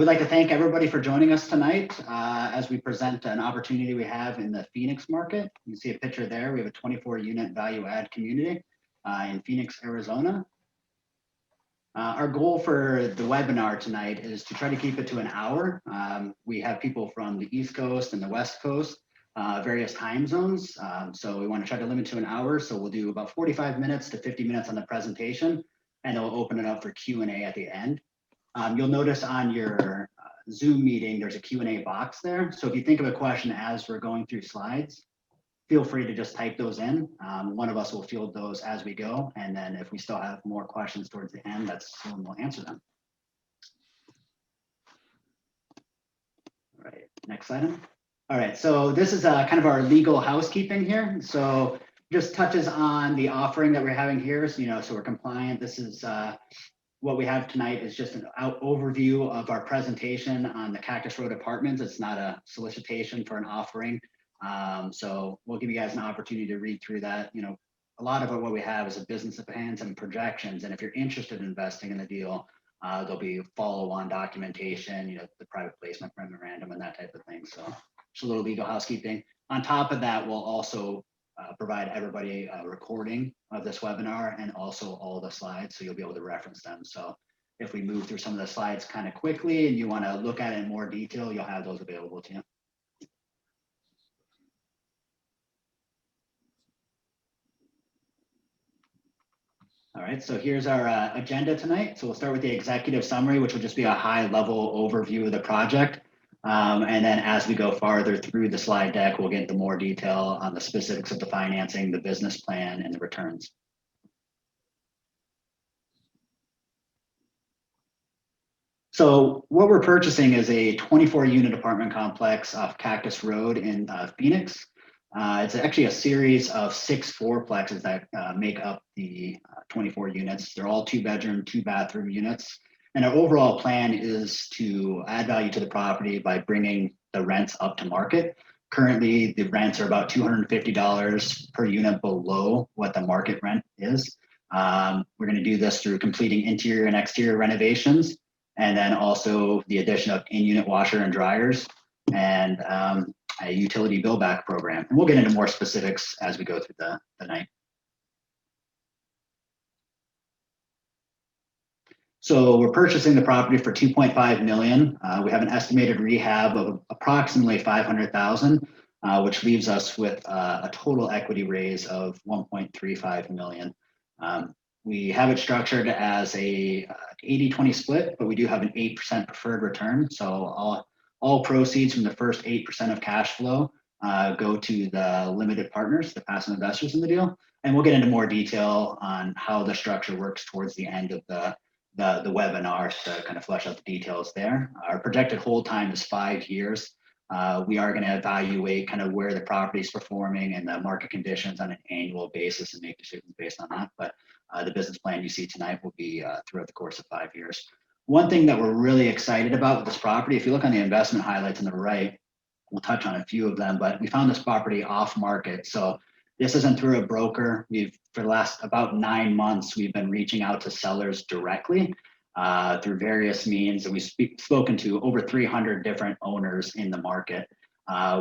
We'd like to thank everybody for joining us tonight as we present an opportunity we have in the Phoenix market. You can see a picture there. We have a 24-unit value-add community in Phoenix, Arizona. Our goal for the webinar tonight is to try to keep it to an hour. We have people from the East Coast and the West Coast, various time zones. So we want to try to limit to an hour. So we'll do about 45 minutes to 50 minutes on the presentation, and then we'll open it up for Q&A at the end. You'll notice on your Zoom meeting, there's a Q&A box there. So if you think of a question as we're going through slides, feel free to just type those in. One of us will field those as we go. And then if we still have more questions towards the end, that's when we'll answer them. All right, next slide. All right, so this is kind of our legal housekeeping here. So just touches on the offering that we're having here. So, so we're compliant. This is what we have tonight is just an overview of our presentation on the Cactus Road Apartments. It's not a solicitation for an offering. So we'll give you guys an opportunity to read through that. A lot of what we have is a business of plans and projections. And if you're interested in investing in the deal, there'll be follow-on documentation, the private placement memorandum and that type of thing. So just a little legal housekeeping. On top of that, we'll also provide everybody a recording of this webinar and also all the slides, so you'll be able to reference them. So if we move through some of the slides kind of quickly and you want to look at it in more detail, you'll have those available to you. All right, so here's our agenda tonight. So we'll start with the executive summary, which will just be a high-level overview of the project. And then as we go farther through the slide deck, we'll get into more detail on the specifics of the financing, the business plan, and the returns. So what we're purchasing is a 24-unit apartment complex off Cactus Road in Phoenix. It's actually a series of 6 floorplexes that make up the 24 units. They're all 2-bedroom, 2-bathroom units. And our overall plan is to add value to the property by bringing the rents up to market. Currently, the rents are about $250 per unit below what the market rent is. We're going to do this through completing interior and exterior renovations, and then also the addition of in-unit washer and dryers and a utility bill back program. And we'll get into more specifics as we go through the night. So we're purchasing the property for $2.5 million. We have an estimated rehab of approximately $500,000, which leaves us with a total equity raise of $1.35 million. We have it structured as a 80-20 split, but we do have an 8% preferred return. So all proceeds from the first 8% of cash flow go to the limited partners, the passive investors in the deal. And we'll get into more detail on how the structure works towards the end of the webinar to kind of flesh out the details there. Our projected hold time is 5 years. We are going to evaluate kind of where the property is performing and the market conditions on an annual basis and make decisions based on that. But the business plan you see tonight will be throughout the course of 5 years. One thing that we're really excited about with this property, if you look on the investment highlights on the right, we'll touch on a few of them, but we found this property off market. So this isn't through a broker. For the last about 9 months, we've been reaching out to sellers directly through various means, and we've spoken to over 300 different owners in the market.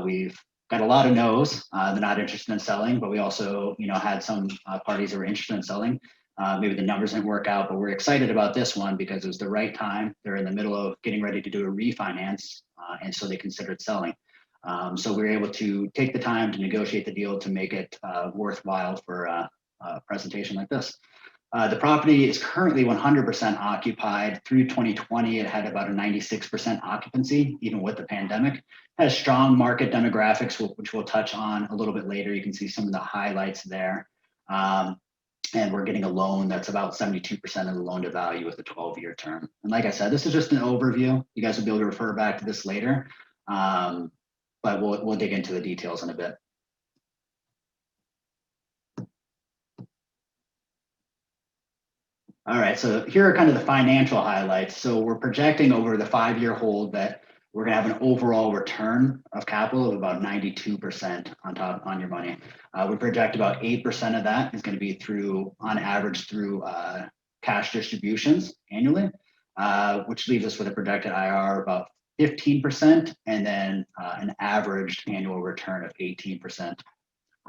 We've got a lot of no's. They're not interested in selling, but we also, had some parties that were interested in selling. Maybe the numbers didn't work out, but we're excited about this one because it was the right time. They're in the middle of getting ready to do a refinance, and so they considered selling. So we were able to take the time to negotiate the deal to make it worthwhile for a presentation like this. The property is currently 100% occupied. Through 2020, it had about a 96% occupancy, even with the pandemic. It has strong market demographics, which we'll touch on a little bit later. You can see some of the highlights there. And we're getting a loan that's about 72% of the loan to value with a 12-year term. And like I said, this is just an overview. You guys will be able to refer back to this later. But we'll dig into the details in a bit. All right, so here are kind of the financial highlights. So we're projecting over the 5-year hold that we're going to have an overall return of capital of about 92% on your money. We project about 8% of that is going to be on average through cash distributions annually. which leaves us with a projected IRR of about 15%, and then an averaged annual return of 18%.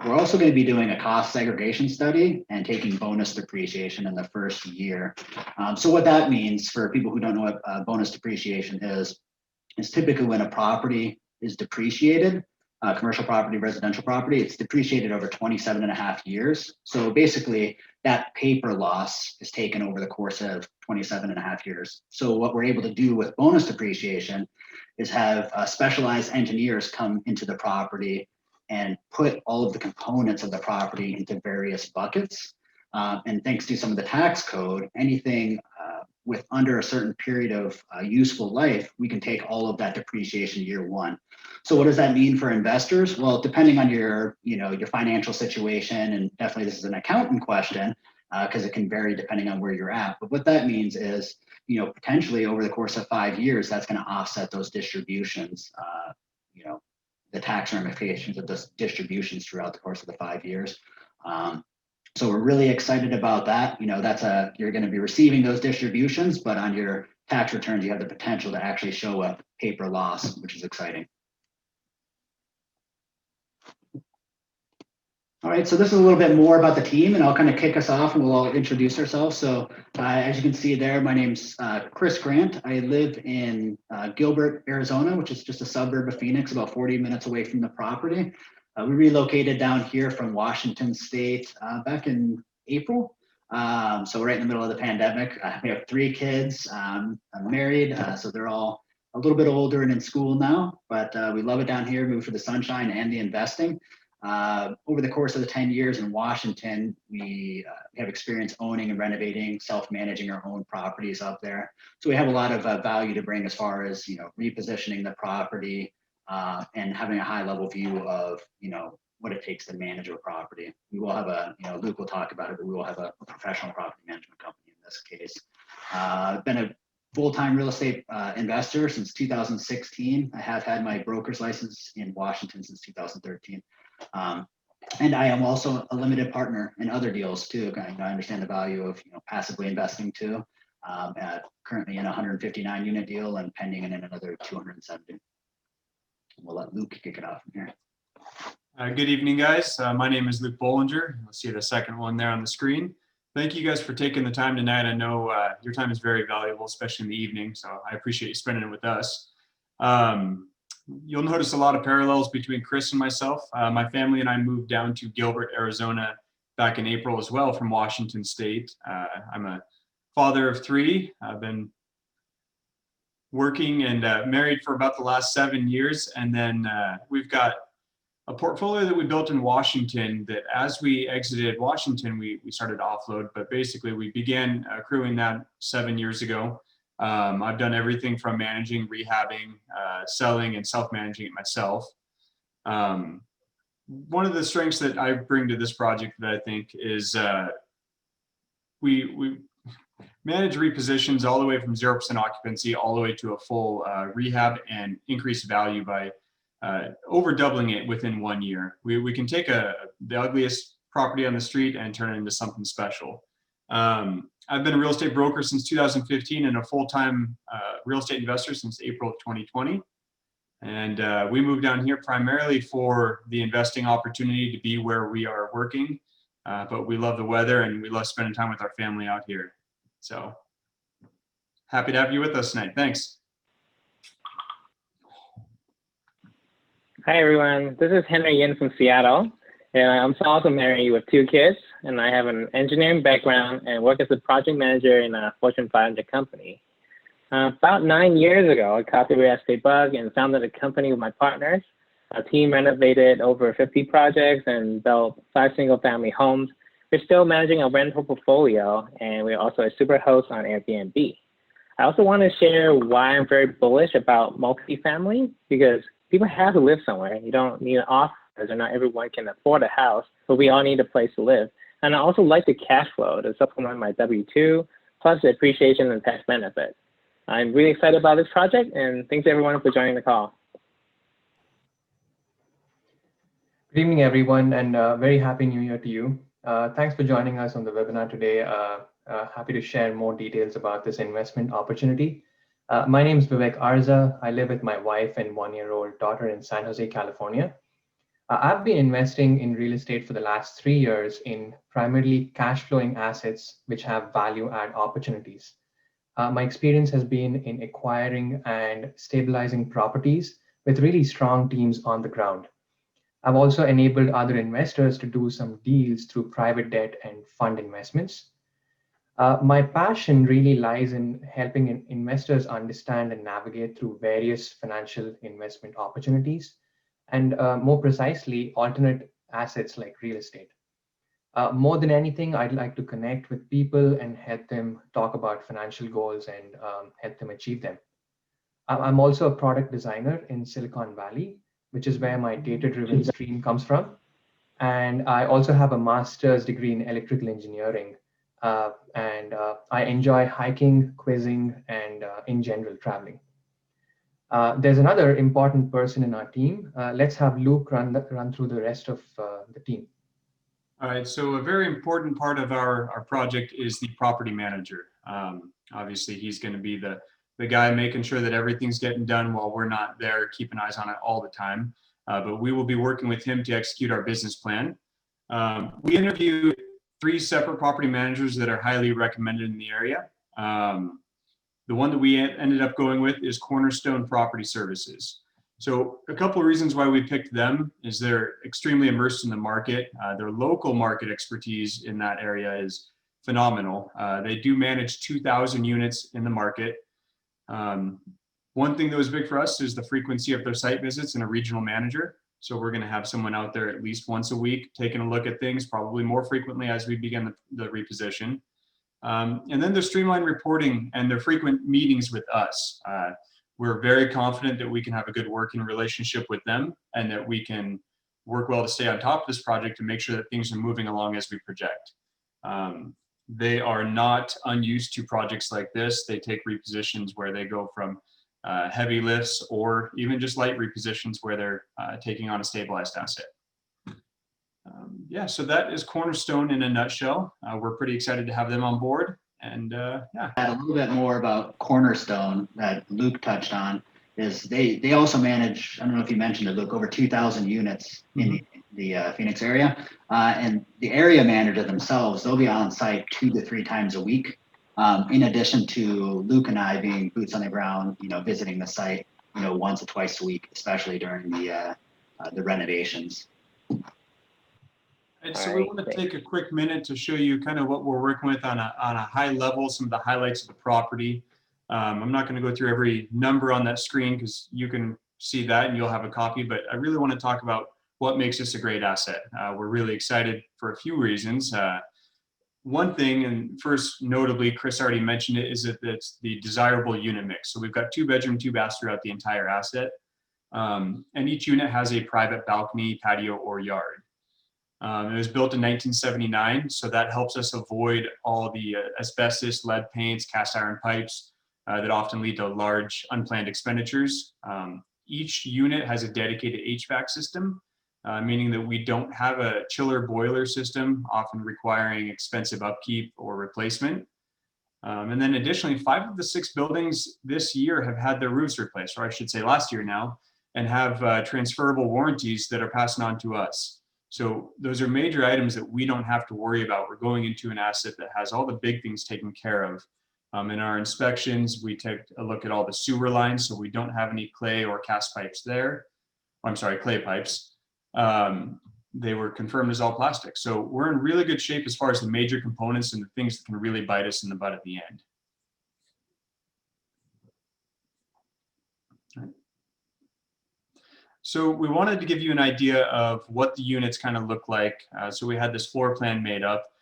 We're also going to be doing a cost segregation study and taking bonus depreciation in the first year. So what that means for people who don't know what bonus depreciation is typically when a property is depreciated, commercial property, residential property, it's depreciated over 27.5 years. So basically that paper loss is taken over the course of 27.5 years. So what we're able to do with bonus depreciation is have specialized engineers come into the property and put all of the components of the property into various buckets. And thanks to some of the tax code, anything with under a certain period of useful life, we can take all of that depreciation year one. So what does that mean for investors? Well, depending on your financial situation, and definitely this is an accountant question, because it can vary depending on where you're at. But what that means is, potentially over the course of 5 years, that's going to offset those distributions, the tax ramifications of those distributions throughout the course of the 5 years. So we're really excited about that. You're going to be receiving those distributions, but on your tax returns, you have the potential to actually show a paper loss, which is exciting. All right, so this is a little bit more about the team, and I'll kind of kick us off and we'll all introduce ourselves. So as you can see there, my name's Chris Grant. I live in Gilbert, Arizona, which is just a suburb of Phoenix, about 40 minutes away from the property. We relocated down here from Washington State back in April. So right in the middle of the pandemic. We have 3 kids. I'm married, so they're all a little bit older and in school now, but we love it down here, moved for the sunshine and the investing. Over the course of the 10 years in Washington, we have experience owning and renovating, self-managing our own properties up there. So we have a lot of value to bring as far as, repositioning the property and having a high level view of, what it takes to manage a property. We will have Luke will talk about it, but we will have a professional property management company in this case. I've been a full-time real estate investor since 2016. I have had my broker's license in Washington since 2013. And I am also a limited partner in other deals too. I understand the value of passively investing too. Currently in a 159 unit deal and pending in another 270. We'll let Luke kick it off from here. Good evening, guys. My name is Luke Bollinger. You'll see the second one there on the screen. Thank you guys for taking the time tonight. I know your time is very valuable, especially in the evening, so I appreciate you spending it with us. You'll notice a lot of parallels between Chris and myself. My family and I moved down to Gilbert, Arizona back in April as well from Washington State. I'm a father of 3. I've been working and married for about the last 7 years. And then we've got a portfolio that we built in Washington that as we exited Washington, we started to offload, but basically we began accruing that 7 years ago. I've done everything from managing, rehabbing, selling, and self-managing it myself. One of the strengths that I bring to this project that I think is we manage repositions all the way from 0% occupancy all the way to a full rehab and increase value by over doubling it within 1 year. We can take the ugliest property on the street and turn it into something special. I've been a real estate broker since 2015 and a full-time real estate investor since April of 2020. And we moved down here primarily for the investing opportunity to be where we are working. But we love the weather and we love spending time with our family out here. So happy to have you with us tonight. Thanks. Hi, everyone. This is Henry Yin from Seattle. And I'm also married with 2 kids, and I have an engineering background and work as a project manager in a Fortune 500 company. About 9 years ago, I caught the real estate bug and founded a company with my partners. Our team renovated over 50 projects and built 5 single-family homes. We're still managing a rental portfolio, and we're also a super host on Airbnb. I also want to share why I'm very bullish about multifamily, because people have to live somewhere. You don't need an office, and not everyone can afford a house, but we all need a place to live. And I also like the cash flow to supplement my W-2, plus the appreciation and tax benefit. I'm really excited about this project, and thanks everyone for joining the call. Good evening, everyone, and very happy New Year to you. Thanks for joining us on the webinar today. Happy to share more details about this investment opportunity. My name is Vivek Arza. I live with my wife and one-year-old daughter in San Jose, California. I've been investing in real estate for the last 3 years in primarily cash flowing assets which have value add opportunities. My experience has been in acquiring and stabilizing properties with really strong teams on the ground. I've also enabled other investors to do some deals through private debt and fund investments. My passion really lies in helping investors understand and navigate through various financial investment opportunities and more precisely, alternate assets like real estate. More than anything, I'd like to connect with people and help them talk about financial goals and help them achieve them. I'm also a product designer in Silicon Valley, which is where my data-driven stream comes from. And I also have a master's degree in electrical engineering. I enjoy hiking, quizzing, and in general, traveling. There's another important person in our team. Let's have Luke run through the rest of the team. All right, so a very important part of our project is the property manager. Obviously, he's going to be the guy making sure that everything's getting done while we're not there, keeping eyes on it all the time. But we will be working with him to execute our business plan. We interviewed 3 separate property managers that are highly recommended in the area. The one that we ended up going with is Cornerstone Property Services. So a couple of reasons why we picked them is they're extremely immersed in the market. Their local market expertise in that area is phenomenal. They do manage 2,000 units in the market. One thing that was big for us is the frequency of their site visits and a regional manager. So we're going to have someone out there at least once a week taking a look at things, probably more frequently as we begin the reposition. And then their streamlined reporting and their frequent meetings with us. We're very confident that we can have a good working relationship with them and that we can work well to stay on top of this project to make sure that things are moving along as we project. They are not unused to projects like this. They take repositions where they go from heavy lifts or even just light repositions where they're taking on a stabilized asset. Yeah, so that is Cornerstone in a nutshell. We're pretty excited to have them on board. And yeah. A little bit more about Cornerstone that Luke touched on is they also manage, I don't know if you mentioned it, Luke, over 2,000 units in the Phoenix area. And the area manager themselves, they'll be on site 2 to 3 times a week. In addition to Luke and I being boots on the ground, visiting the site, once or twice a week, especially during the renovations. And so we want to take a quick minute to show you kind of what we're working with on a high level, some of the highlights of the property. I'm not going to go through every number on that screen because you can see that and you'll have a copy, but I really want to talk about what makes this a great asset. We're really excited for a few reasons. One thing, and first notably, Chris already mentioned it, is that it's the desirable unit mix. So we've got 2 bedroom, 2 baths throughout the entire asset. And each unit has a private balcony, patio, or yard. It was built in 1979, so that helps us avoid all the asbestos, lead paints, cast iron pipes that often lead to large unplanned expenditures. Each unit has a dedicated HVAC system, meaning that we don't have a chiller boiler system, often requiring expensive upkeep or replacement. And then additionally, 5 of the 6 buildings this year have had their roofs replaced, or I should say last year now, and have transferable warranties that are passed on to us. So those are major items that we don't have to worry about. We're going into an asset that has all the big things taken care of. In our inspections, we take a look at all the sewer lines, so we don't have any clay or cast pipes there. I'm sorry, clay pipes. They were confirmed as all plastic. So we're in really good shape as far as the major components and the things that can really bite us in the butt at the end. So we wanted to give you an idea of what the units kind of look like. So we had this floor plan made up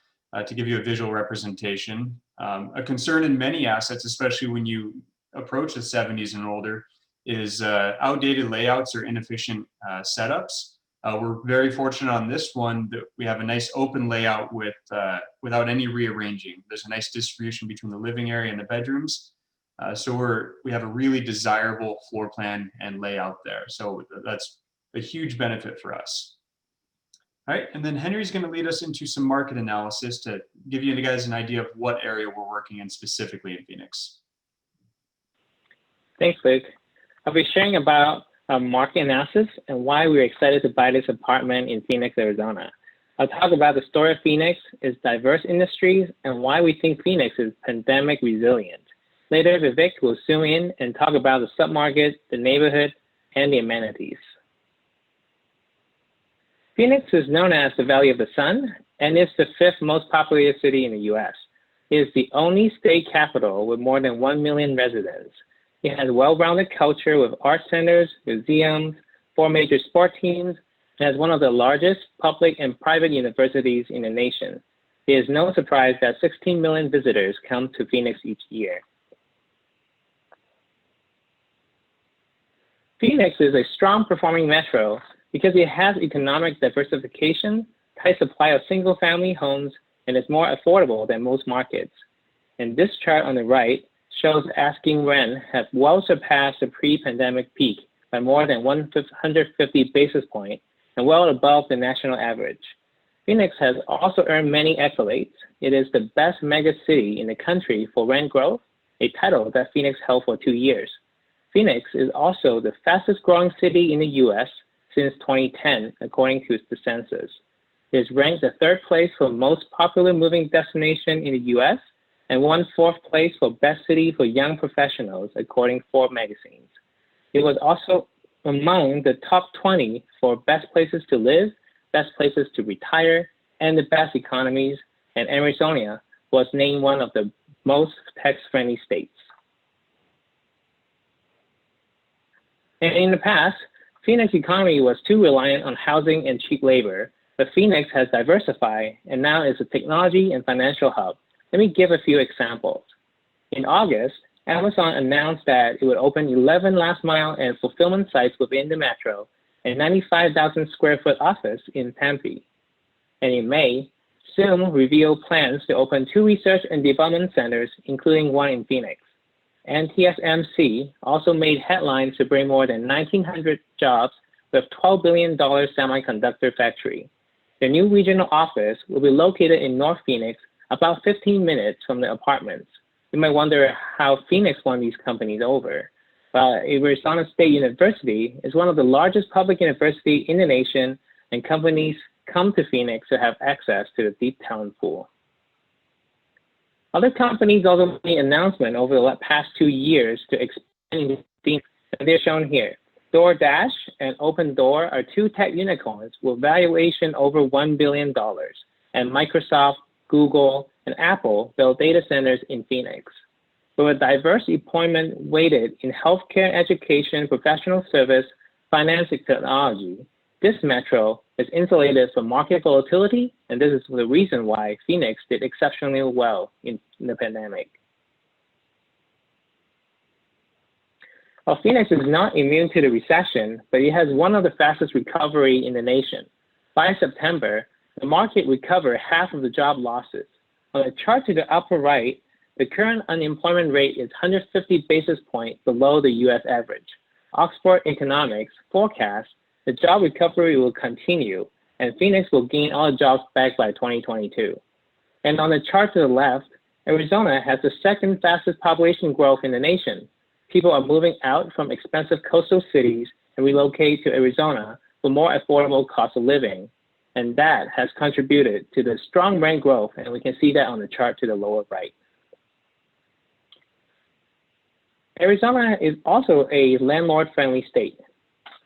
to give you a visual representation. A concern in many assets, especially when you approach the 70s and older, is outdated layouts or inefficient setups. We're very fortunate on this one that we have a nice open layout with without any rearranging. There's a nice distribution between the living area and the bedrooms. So we have a really desirable floor plan and layout there. So that's a huge benefit for us. All right, and then Henry's going to lead us into some market analysis to give you guys an idea of what area we're working in specifically in Phoenix. Thanks, Luke. I'll be sharing about market analysis and why we're excited to buy this apartment in Phoenix, Arizona. I'll talk about the story of Phoenix, its diverse industries, and why we think Phoenix is pandemic resilient. Later, Vivek will zoom in and talk about the submarket, the neighborhood, and the amenities. Phoenix is known as the Valley of the Sun and is the 5th most populated city in the US. It is the only state capital with more than 1 million residents. It has a well-rounded culture with art centers, museums, 4 major sport teams, and has one of the largest public and private universities in the nation. It is no surprise that 16 million visitors come to Phoenix each year. Phoenix is a strong performing metro because it has economic diversification, tight supply of single-family homes, and is more affordable than most markets. And this chart on the right shows asking rent have well surpassed the pre-pandemic peak by more than 150 basis points and well above the national average. Phoenix has also earned many accolades. It is the best mega city in the country for rent growth, a title that Phoenix held for 2 years. Phoenix is also the fastest growing city in the US since 2010, according to the census. It is ranked the 3rd place for most popular moving destination in the US and won 4th place for best city for young professionals, according to Forbes magazines. It was also among the top 20 for best places to live, best places to retire, and the best economies, and Arizona was named one of the most tax-friendly states. And in the past, Phoenix economy was too reliant on housing and cheap labor, but Phoenix has diversified and now is a technology and financial hub. Let me give a few examples. In August, Amazon announced that it would open 11 last mile and fulfillment sites within the metro and 95,000 square foot office in Tempe. And in May, Zoom revealed plans to open 2 research and development centers, including one in Phoenix. And TSMC also made headlines to bring more than 1,900 jobs with $12 billion semiconductor factory. The new regional office will be located in North Phoenix, about 15 minutes from the apartments. You might wonder how Phoenix won these companies over. Arizona State University is one of the largest public universities in the nation, and companies come to Phoenix to have access to the deep talent pool. Other companies also made announcements over the past 2 years to expand in Phoenix, and they're shown here. DoorDash and Opendoor are 2 tech unicorns with valuation over $1 billion, and Microsoft, Google, and Apple build data centers in Phoenix. With a diverse employment weighted in healthcare, education, professional service, finance, and technology, this metro is insulated from market volatility, and this is the reason why Phoenix did exceptionally well in the pandemic. Well, Phoenix is not immune to the recession, but it has one of the fastest recovery in the nation. By September, the market recovered half of the job losses. On the chart to the upper right, the current unemployment rate is 150 basis points below the US average. Oxford Economics forecasts the job recovery will continue, and Phoenix will gain all jobs back by 2022. And on the chart to the left, Arizona has the 2nd fastest population growth in the nation. People are moving out from expensive coastal cities and relocate to Arizona for more affordable cost of living. And that has contributed to the strong rent growth, and we can see that on the chart to the lower right. Arizona is also a landlord-friendly state.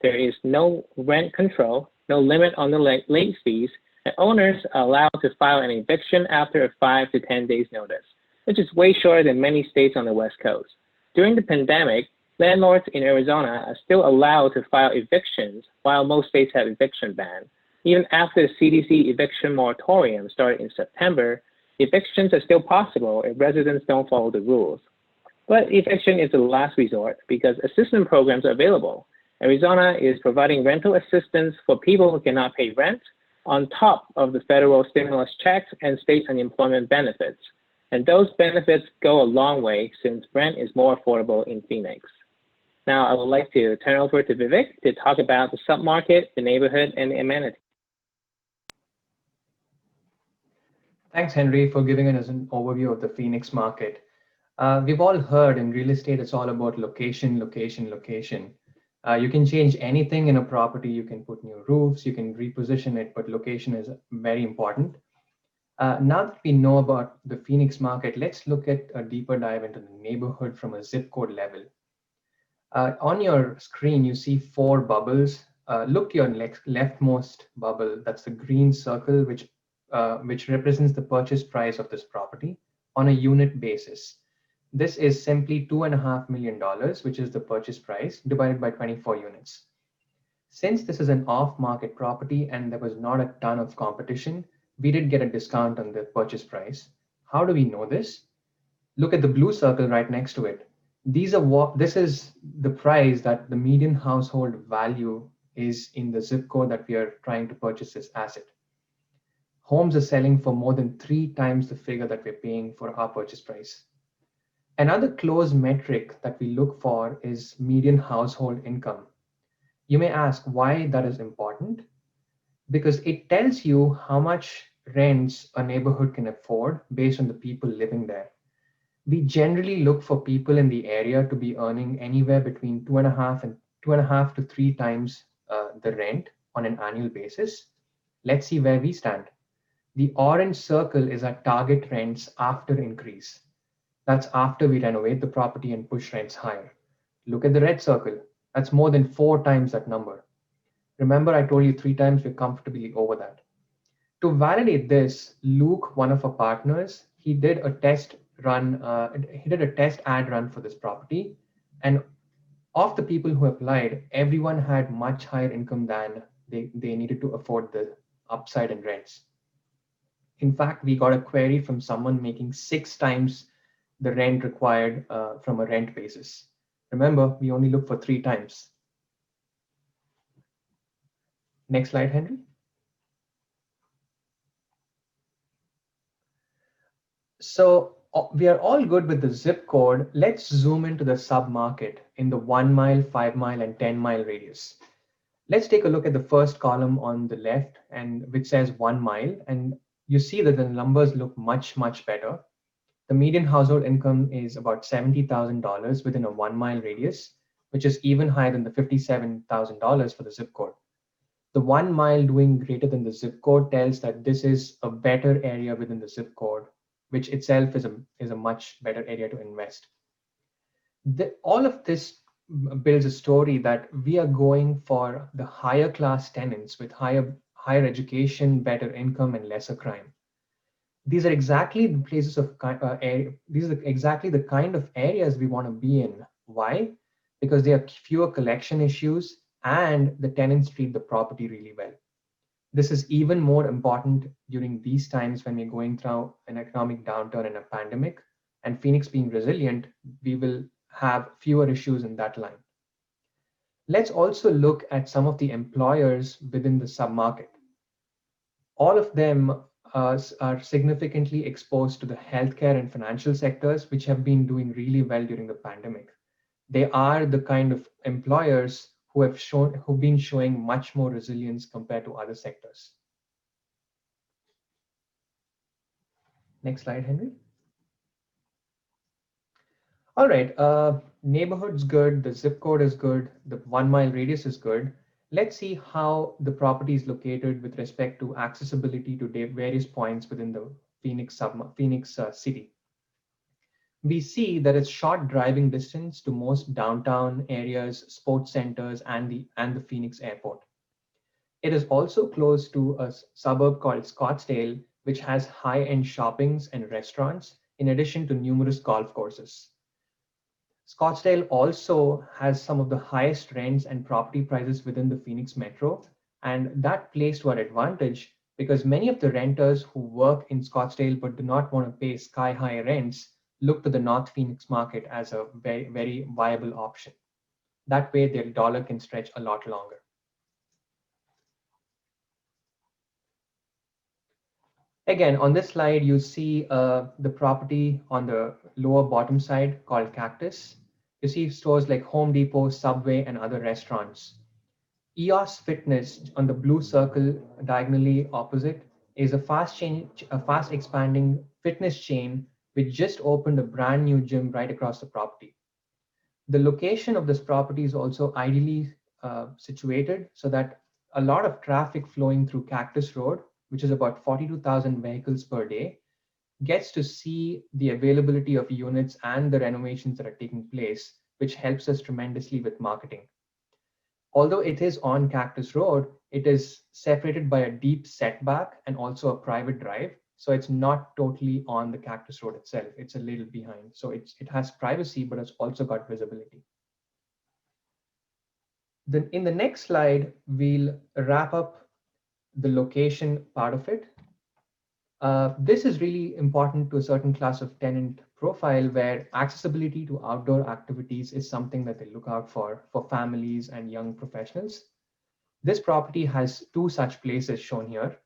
There is no rent control, no limit on the late fees, and owners are allowed to file an eviction after a 5 to 10 days notice, which is way shorter than many states on the West Coast. During the pandemic, landlords in Arizona are still allowed to file evictions while most states have eviction ban. Even after the CDC eviction moratorium started in September, evictions are still possible if residents don't follow the rules. But eviction is the last resort because assistance programs are available. Arizona is providing rental assistance for people who cannot pay rent on top of the federal stimulus checks and state unemployment benefits. And those benefits go a long way since rent is more affordable in Phoenix. Now I would like to turn over to Vivek to talk about the submarket, the neighborhood, and the amenities. Thanks, Henry, for giving us an overview of the Phoenix market. We've all heard in real estate, it's all about location, location, location. You can change anything in a property. You can put new roofs, you can reposition it, but location is very important. Now that we know about the Phoenix market, let's look at a deeper dive into the neighborhood from a zip code level. On your screen, you see 4 bubbles. Look to your leftmost bubble. That's the green circle, which represents the purchase price of this property on a unit basis. This is simply $2.5 million, which is the purchase price, divided by 24 units. Since this is an off-market property and there was not a ton of competition, we did get a discount on the purchase price. How do we know this? Look at the blue circle right next to it. This is the price that the median household value is in the zip code that we are trying to purchase this asset. Homes are selling for more than 3 times the figure that we're paying for our purchase price. Another close metric that we look for is median household income. You may ask why that is important. Because it tells you how much rents a neighborhood can afford based on the people living there. We generally look for people in the area to be earning anywhere between 2.5 to 3 times the rent on an annual basis. Let's see where we stand. The orange circle is our target rents after increase. That's after we renovate the property and push rents higher. Look at the red circle. That's more than 4 times that number. Remember, I told you 3 times we're comfortably over that. To validate this, Luke, one of our partners, he did a test ad run for this property. And of the people who applied, everyone had much higher income than they needed to afford the upside in rents. In fact, we got a query from someone making 6 times the rent required from a rent basis. Remember, we only look for 3 times. Next slide, Henry. So we are all good with the zip code. Let's zoom into the sub-market in the 1 mile, 5 mile, and 10 mile radius. Let's take a look at the first column on the left, and which says 1 mile, and you see that the numbers look much, much better. The median household income is about $70,000 within a 1 mile radius, which is even higher than the $57,000 for the zip code. The 1 mile doing greater than the zip code tells that this is a better area within the zip code, which itself is a much better area to invest. All of this builds a story that we are going for the higher class tenants with higher education, better income, and lesser crime. These are exactly the places of these are exactly the kind of areas we want to be in. Why? Because there are fewer collection issues and the tenants treat the property really well. This is even more important during these times when we're going through an economic downturn and a pandemic, and Phoenix being resilient, we will have fewer issues in that line. Let's also look at some of the employers within the submarket. All of them are significantly exposed to the healthcare and financial sectors, which have been doing really well during the pandemic. They are the kind of employers who've been showing much more resilience compared to other sectors. Next slide, Henry. All right, neighborhood's good, the zip code is good, the 1 mile radius is good. Let's see how the property is located with respect to accessibility to various points within the Phoenix city. We see that it's short driving distance to most downtown areas, sports centers, and the Phoenix airport. It is also close to a suburb called Scottsdale, which has high-end shoppings and restaurants, in addition to numerous golf courses. Scottsdale also has some of the highest rents and property prices within the Phoenix metro, and that plays to our advantage because many of the renters who work in Scottsdale but do not want to pay sky-high rents look to the North Phoenix market as a very, very viable option. That way, their dollar can stretch a lot longer. Again, on this slide, you see the property on the lower bottom side called Cactus. You see stores like Home Depot, Subway, and other restaurants. EOS Fitness on the blue circle diagonally opposite is a fast expanding fitness chain which just opened a brand new gym right across the property. The location of this property is also ideally situated so that a lot of traffic flowing through Cactus Road, which is about 42,000 vehicles per day, gets to see the availability of units and the renovations that are taking place, which helps us tremendously with marketing. Although it is on Cactus Road, it is separated by a deep setback and also a private drive. So it's not totally on the Cactus Road itself. It's a little behind. So it has privacy, but it's also got visibility. Then in the next slide, we'll wrap up the location part of it. This is really important to a certain class of tenant profile where accessibility to outdoor activities is something that they look out for families and young professionals. This property has two such places shown here.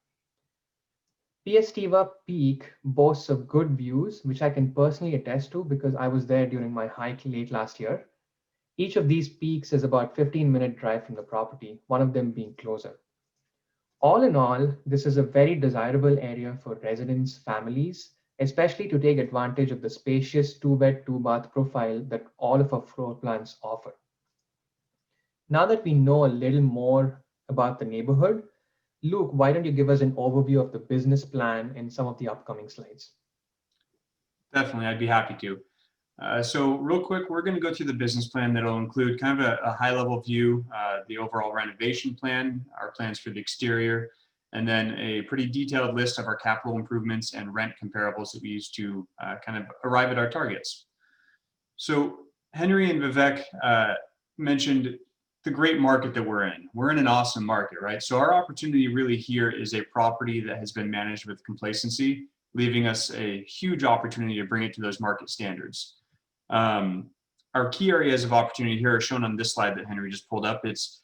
Piestiva Peak boasts of good views, which I can personally attest to because I was there during my hike late last year. Each of these peaks is about 15-minute drive from the property, one of them being closer. All in all, this is a very desirable area for residents, families, especially to take advantage of the spacious 2-bed, 2-bath profile that all of our floor plans offer. Now that we know a little more about the neighborhood, Luke, why don't you give us an overview of the business plan in some of the upcoming slides? Definitely, I'd be happy to. So real quick, we're going to go through the business plan that'll include kind of a high-level view, the overall renovation plan, our plans for the exterior, and then a pretty detailed list of our capital improvements and rent comparables that we use to kind of arrive at our targets. So Henry and Vivek mentioned the great market that we're in. We're in an awesome market, right? So our opportunity really here is a property that has been managed with complacency, leaving us a huge opportunity to bring it to those market standards. Our key areas of opportunity here are shown on this slide that Henry just pulled up. It's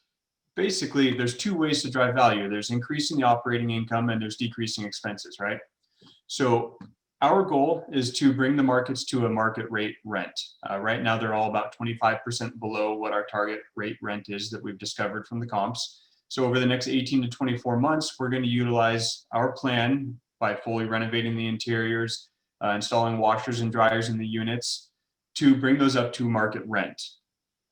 basically, there's two ways to drive value. There's increasing the operating income and there's decreasing expenses, right? So our goal is to bring the markets to a market rate rent. Right now, they're all about 25% below what our target rate rent is that we've discovered from the comps. So over the next 18 to 24 months, we're going to utilize our plan by fully renovating the interiors, installing washers and dryers in the units to bring those up to market rent.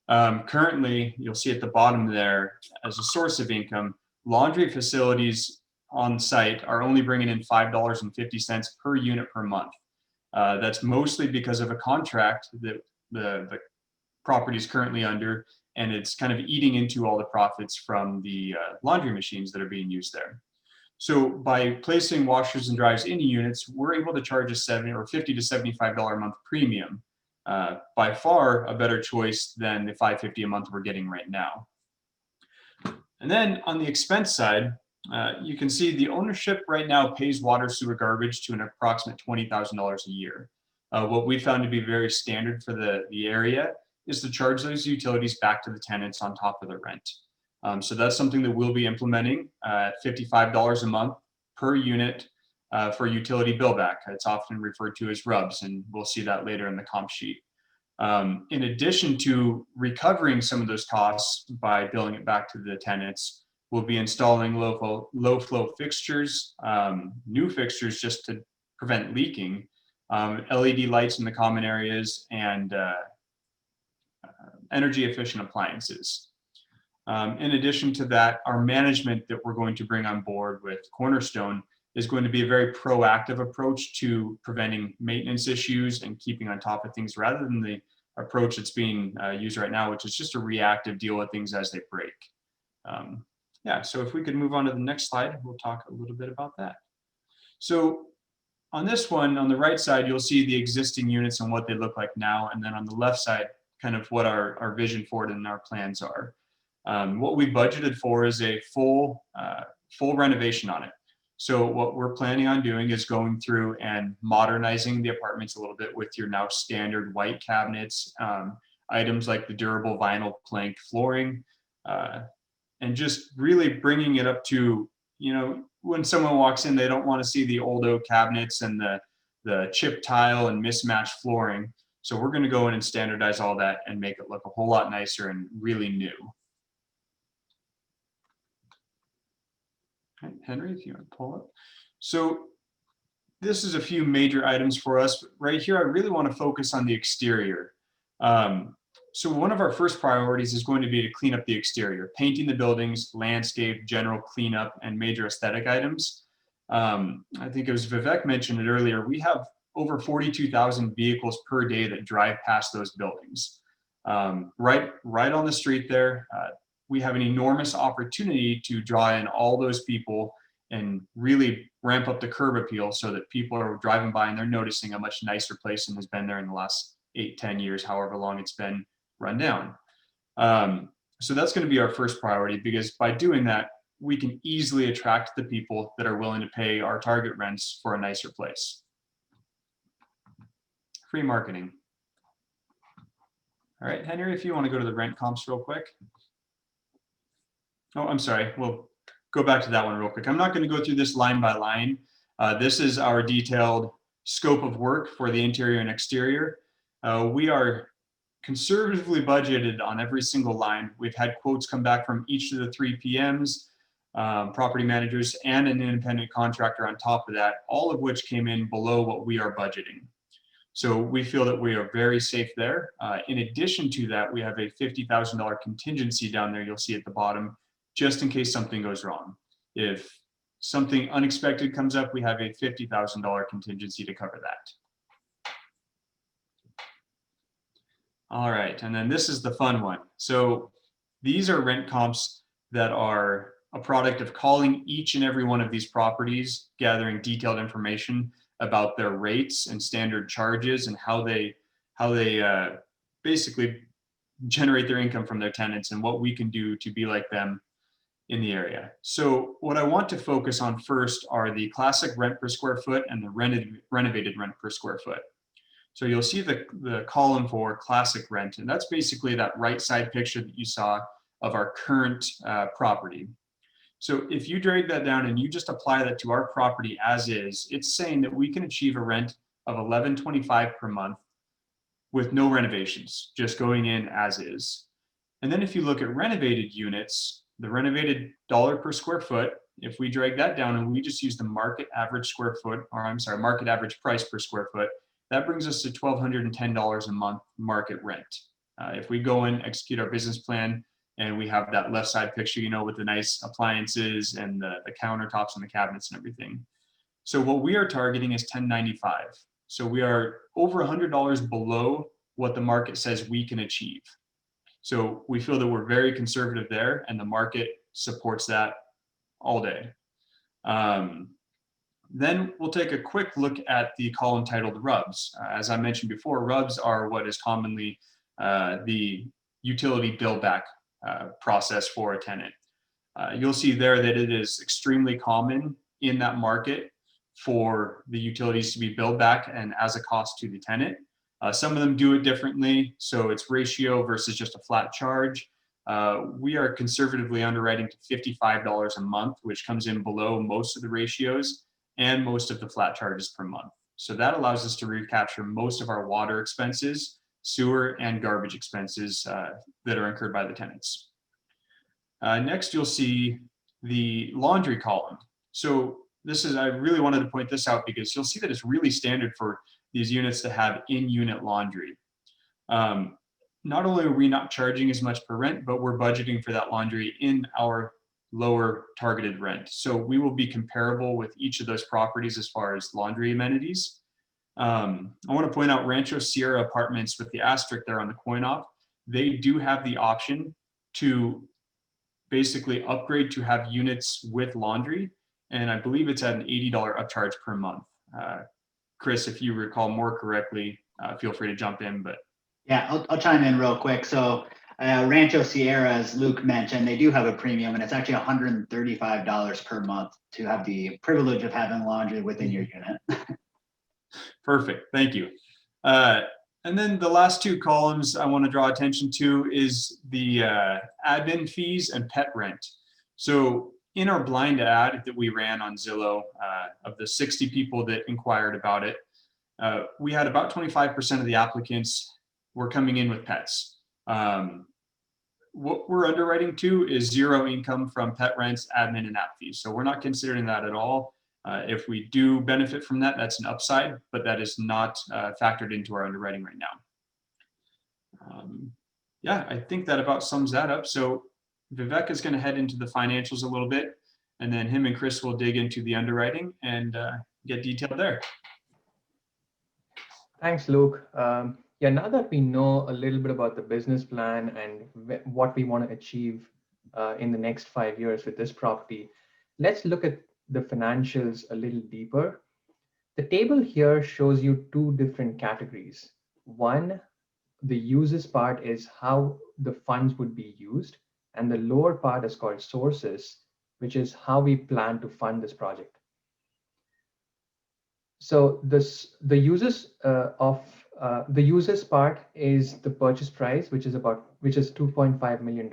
Currently, you'll see at the bottom there, as a source of income, laundry facilities on site are only bringing in $5.50 per unit per month. That's mostly because of a contract that the property is currently under, and it's kind of eating into all the profits from the laundry machines that are being used there. So by placing washers and dryers in units, we're able to charge a $50 to $75 a month premium. By far a better choice than the $5.50 a month we're getting right now. And then on the expense side, you can see the ownership right now pays water, sewer, garbage to an approximate $20,000 a year. What we found to be very standard for the area is to charge those utilities back to the tenants on top of the rent. So that's something that we'll be implementing at $55 a month per unit for utility bill back. It's often referred to as RUBS, and we'll see that later in the comp sheet. In addition to recovering some of those costs by billing it back to the tenants, we'll be installing low flow fixtures, new fixtures just to prevent leaking, LED lights in the common areas, and energy efficient appliances. In addition to that, our management that we're going to bring on board with Cornerstone is going to be a very proactive approach to preventing maintenance issues and keeping on top of things rather than the approach that's being used right now, which is just a reactive deal with things as they break. Yeah, so if we could move on to the next slide, we'll talk a little bit about that. So on this one, on the right side, you'll see the existing units and what they look like now. And then on the left side, kind of what our vision for it and our plans are. What we budgeted for is a full renovation on it. So what we're planning on doing is going through and modernizing the apartments a little bit with your now standard white cabinets, items like the durable vinyl plank flooring, and just really bringing it up to, you know, when someone walks in, they don't want to see the old oak cabinets and the chip tile and mismatched flooring. So we're going to go in and standardize all that and make it look a whole lot nicer and really new. Henry, if you want to pull up. So this is a few major items for us. Right here, I really want to focus on the exterior. So one of our first priorities is going to be to clean up the exterior, painting the buildings, landscape, general cleanup, and major aesthetic items. I think as Vivek mentioned it earlier, we have over 42,000 vehicles per day that drive past those buildings. Right on the street there, we have an enormous opportunity to draw in all those people and really ramp up the curb appeal so that people are driving by and they're noticing a much nicer place than has been there in the last 8-10 years, however long it's been run down. So that's going to be our first priority, because by doing that, we can easily attract the people that are willing to pay our target rents for a nicer place. Free marketing. All right, Henry, if you want to go to the rent comps real quick. Oh, I'm sorry. We'll go back to that one real quick. I'm not going to go through this line by line. This is our detailed scope of work for the interior and exterior. We are conservatively budgeted on every single line. We've had quotes come back from each of the 3 PMs, property managers, and an independent contractor on top of that, all of which came in below what we are budgeting. So we feel that we are very safe there. In addition to that, we have a $50,000 contingency down there, you'll see at the bottom, just in case something goes wrong. If something unexpected comes up, we have a $50,000 contingency to cover that. All right, and then this is the fun one. So these are rent comps that are a product of calling each and every one of these properties, gathering detailed information about their rates and standard charges and how they basically generate their income from their tenants and what we can do to be like them in the area. So what I want to focus on first are the classic rent per square foot and the renovated rent per square foot. So you'll see the column for classic rent, and that's basically that right side picture that you saw of our current property. So if you drag that down and you just apply that to our property as is, it's saying that we can achieve a rent of $11.25 per month with no renovations, just going in as is. And then if you look at renovated units, the renovated dollar per square foot, if we drag that down and we just use the market average square foot, or I'm sorry, market average price per square foot, that brings us to $1,210 a month market rent. If we go and execute our business plan and we have that left side picture, you know, with the nice appliances and the countertops and the cabinets and everything. So what we are targeting is $1,095. So we are over $100 below what the market says we can achieve. So we feel that we're very conservative there, and the market supports that all day. Then we'll take a quick look at the column titled RUBS. As I mentioned before, RUBS are what is commonly the utility bill back process for a tenant. You'll see there that it is extremely common in that market for the utilities to be billed back and as a cost to the tenant. Some of them do it differently, so it's ratio versus just a flat charge. We are conservatively underwriting to $55 a month, which comes in below most of the ratios and most of the flat charges per month. So that allows us to recapture most of our water expenses, sewer, and garbage expenses that are incurred by the tenants. Next, you'll see the laundry column. So this is, I really wanted to point this out because you'll see that it's really standard for these units to have in-unit laundry. Not only are we not charging as much per rent, but we're budgeting for that laundry in our lower targeted rent. So we will be comparable with each of those properties as far as laundry amenities. I want to point out Rancho Sierra Apartments with the asterisk there on the coin op. They do have the option to basically upgrade to have units with laundry, and I believe it's at an $80 upcharge per month. Chris, if you recall more correctly, feel free to jump in. But yeah, I'll chime in real quick. So Rancho Sierra, as Luke mentioned, they do have a premium, and it's actually $135 per month to have the privilege of having laundry within your unit. Perfect, thank you. And then the last two columns I want to draw attention to is the admin fees and pet rent. So in our blind ad that we ran on Zillow, of the 60 people that inquired about it, we had about 25% of the applicants were coming in with pets. What we're underwriting to is zero income from pet rents, admin, and app fees. So we're not considering that at all. If we do benefit from that, that's an upside, but that is not factored into our underwriting right now. Yeah, I think that about sums that up. So Vivek is going to head into the financials a little bit, and then him and Chris will dig into the underwriting and get detailed there. Thanks, Luke. Yeah, now that we know a little bit about the business plan and what we want to achieve in the next 5 years with this property, let's look at the financials a little deeper. The table here shows you two different categories. One, the uses part is how the funds would be used, and the lower part is called sources, which is how we plan to fund this project. So the uses part is the purchase price, which is $2.5 million.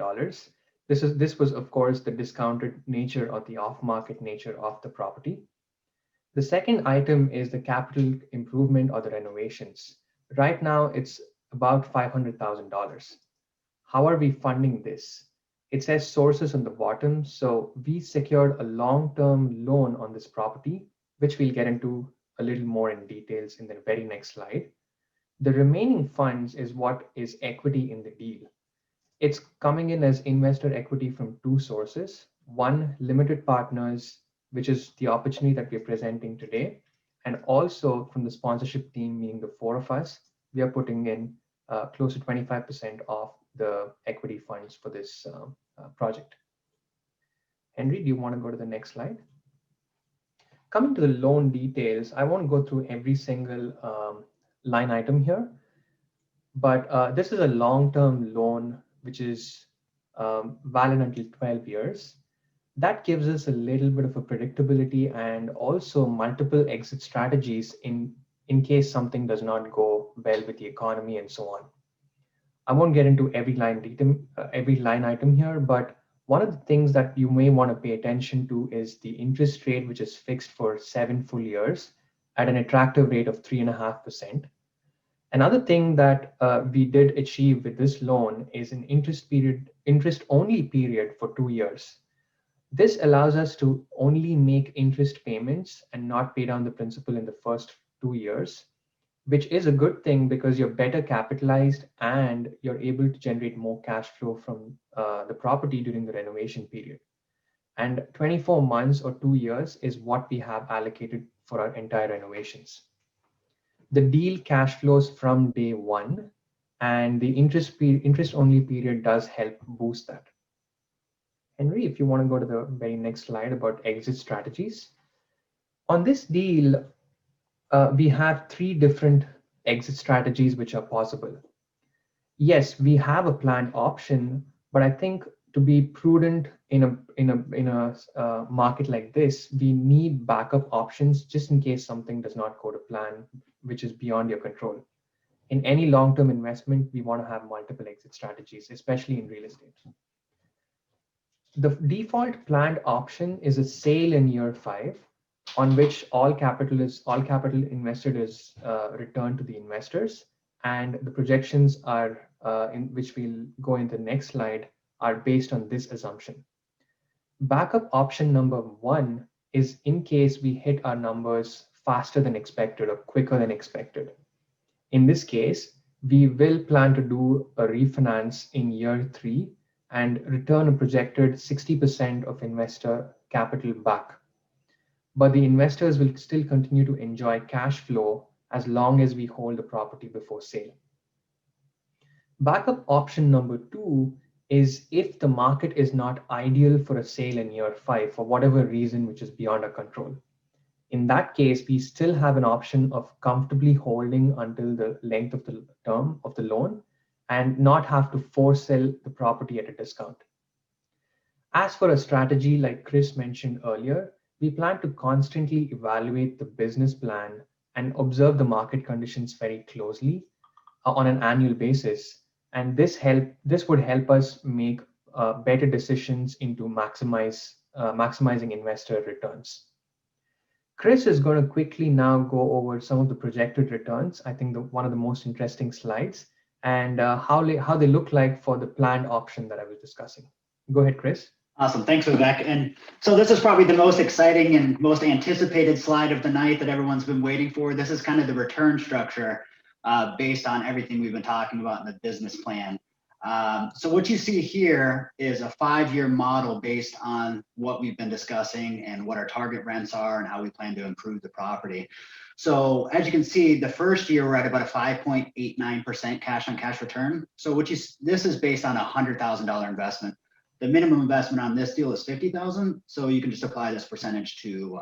This was of course the discounted nature or the off-market nature of the property. The second item is the capital improvement or the renovations. Right now it's about $500,000. How are we funding this? It says sources on the bottom. So we secured a long-term loan on this property, which we'll get into a little more in details in the very next slide. The remaining funds is what is equity in the deal. It's coming in as investor equity from two sources. One, limited partners, which is the opportunity that we're presenting today. And also from the sponsorship team, meaning the four of us, we are putting in close to 25% of the equity funds for this project. Henry, do you want to go to the next slide? Coming to the loan details, I won't go through every single line item here, but this is a long-term loan, which is valid until 12 years. That gives us a little bit of a predictability and also multiple exit strategies in case something does not go well with the economy and so on. I won't get into every line item here, but one of the things that you may want to pay attention to is the interest rate, which is fixed for 7 full years at an attractive rate of 3.5%. Another thing that we did achieve with this loan is an interest-only period for 2 years. This allows us to only make interest payments and not pay down the principal in the first 2 years, which is a good thing because you're better capitalized and you're able to generate more cash flow from the property during the renovation period. And 24 months or 2 years is what we have allocated for our entire renovations. The deal cash flows from day one, and the interest-only period does help boost that. Henry, if you want to go to the very next slide about exit strategies. On this deal, we have 3 different exit strategies which are possible. Yes, we have a planned option, but I think to be prudent in a market like this, we need backup options just in case something does not go to plan, which is beyond your control. In any long-term investment, we want to have multiple exit strategies, especially in real estate. The default planned option is a sale in year 5, on which all capital invested is returned to the investors, and the projections are in which we'll go in the next slide are based on this assumption. Backup option number 1 is in case we hit our numbers faster than expected or quicker than expected. In this case, we will plan to do a refinance in year 3 and return a projected 60% of investor capital back. But the investors will still continue to enjoy cash flow as long as we hold the property before sale. Backup option number 2 is if the market is not ideal for a sale in year 5 for whatever reason which is beyond our control. In that case, we still have an option of comfortably holding until the length of the term of the loan and not have to force sell the property at a discount. As for a strategy like Chris mentioned earlier, we plan to constantly evaluate the business plan and observe the market conditions very closely on an annual basis. And this would help us make better decisions into maximizing investor returns. Chris is going to quickly now go over some of the projected returns. I think one of the most interesting slides, and how they look like for the planned option that I was discussing. Go ahead, Chris. Awesome. Thanks, Vivek. And so this is probably the most exciting and most anticipated slide of the night that everyone's been waiting for. This is kind of the return structure based on everything we've been talking about in the business plan. So what you see here is a 5-year model based on what we've been discussing and what our target rents are and how we plan to improve the property. So as you can see, the first year we're at about a 5.89% cash on cash return. So this is based on a $100,000 investment. The minimum investment on this deal is $50,000, so you can just apply this percentage to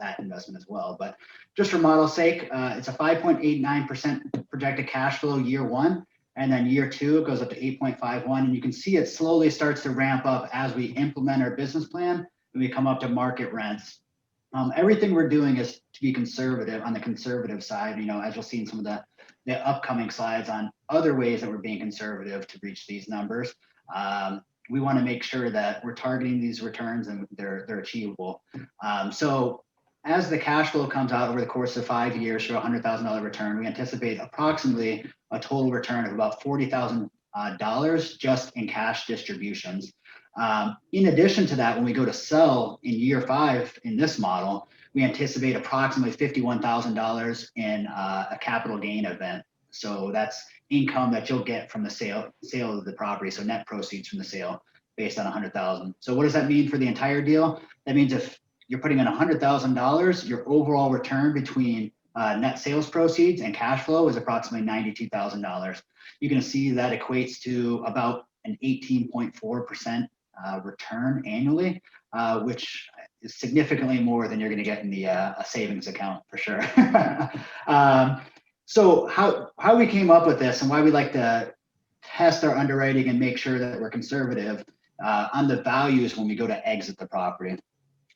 that investment as well. But just for model's sake, it's a 5.89% projected cash flow year 1, and then year 2 it goes up to 8.51, and you can see it slowly starts to ramp up as we implement our business plan and we come up to market rents. Everything we're doing is to be conservative on the conservative side. You know, as you'll see in some of the upcoming slides on other ways that we're being conservative to reach these numbers. We want to make sure that we're targeting these returns and they're achievable. So as the cash flow comes out over the course of 5 years for a $100,000 return, we anticipate approximately a total return of about $40,000 just in cash distributions. In addition to that, when we go to sell in year 5 in this model, we anticipate approximately $51,000 in a capital gain event. So that's income that you'll get from the sale of the property. So net proceeds from the sale based on $100,000. So what does that mean for the entire deal? That means if you're putting in $100,000, your overall return between net sales proceeds and cash flow is approximately $92,000. You're going to see that equates to about an 18.4% return annually, which is significantly more than you're going to get in the a savings account for sure. So how we came up with this and why we like to test our underwriting and make sure that we're conservative on the values when we go to exit the property.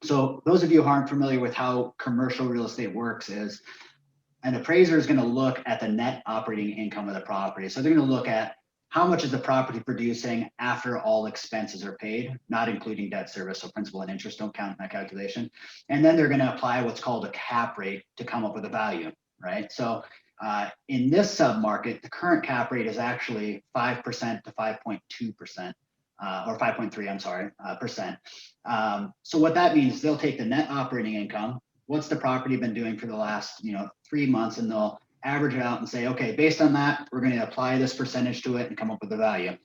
So those of you who aren't familiar with how commercial real estate works is an appraiser is going to look at the net operating income of the property. So they're going to look at how much is the property producing after all expenses are paid, not including debt service. So principal and interest don't count in that calculation. And then they're going to apply what's called a cap rate to come up with a value, right? So in this submarket, the current cap rate is actually 5% to 5.2%, or 5.3, I'm sorry, percent. So what that means, they'll take the net operating income, what's the property been doing for the last 3 months, and they'll average it out and say, okay, based on that, we're going to apply this percentage to it and come up with a value.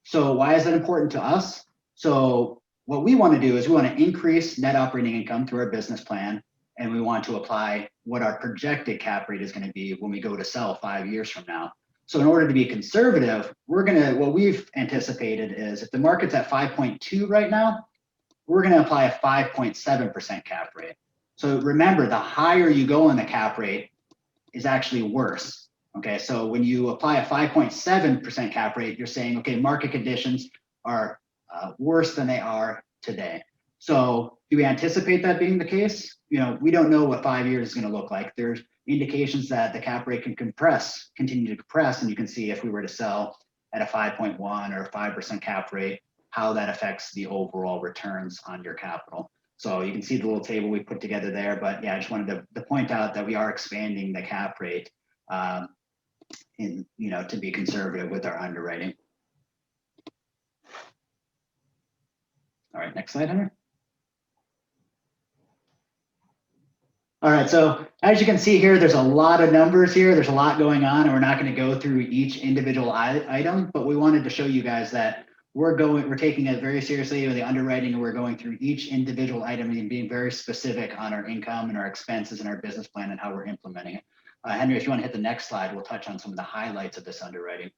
So why is that important to us? So what we want to do is we want to increase net operating income through our business plan, and we want to apply what our projected cap rate is going to be when we go to sell 5 years from now. So in order to be conservative, what we've anticipated is if the market's at 5.2 right now, we're going to apply a 5.7% cap rate. So remember, the higher you go in the cap rate is actually worse. Okay, so when you apply a 5.7% cap rate, you're saying, okay, market conditions are worse than they are today. So do we anticipate that being the case? We don't know what 5 years is going to look like. There's indications that the cap rate can continue to compress, and you can see if we were to sell at a 5.1 or 5% cap rate, how that affects the overall returns on your capital. So you can see the little table we put together there, but yeah, I just wanted to point out that we are expanding the cap rate to be conservative with our underwriting. All right, next slide, Hunter. All right, so as you can see here, there's a lot of numbers here. There's a lot going on, and we're not going to go through each individual item, but we wanted to show you guys that we're taking it very seriously with the underwriting, and we're going through each individual item and being very specific on our income and our expenses and our business plan and how we're implementing it. Henry, if you want to hit the next slide, we'll touch on some of the highlights of this underwriting.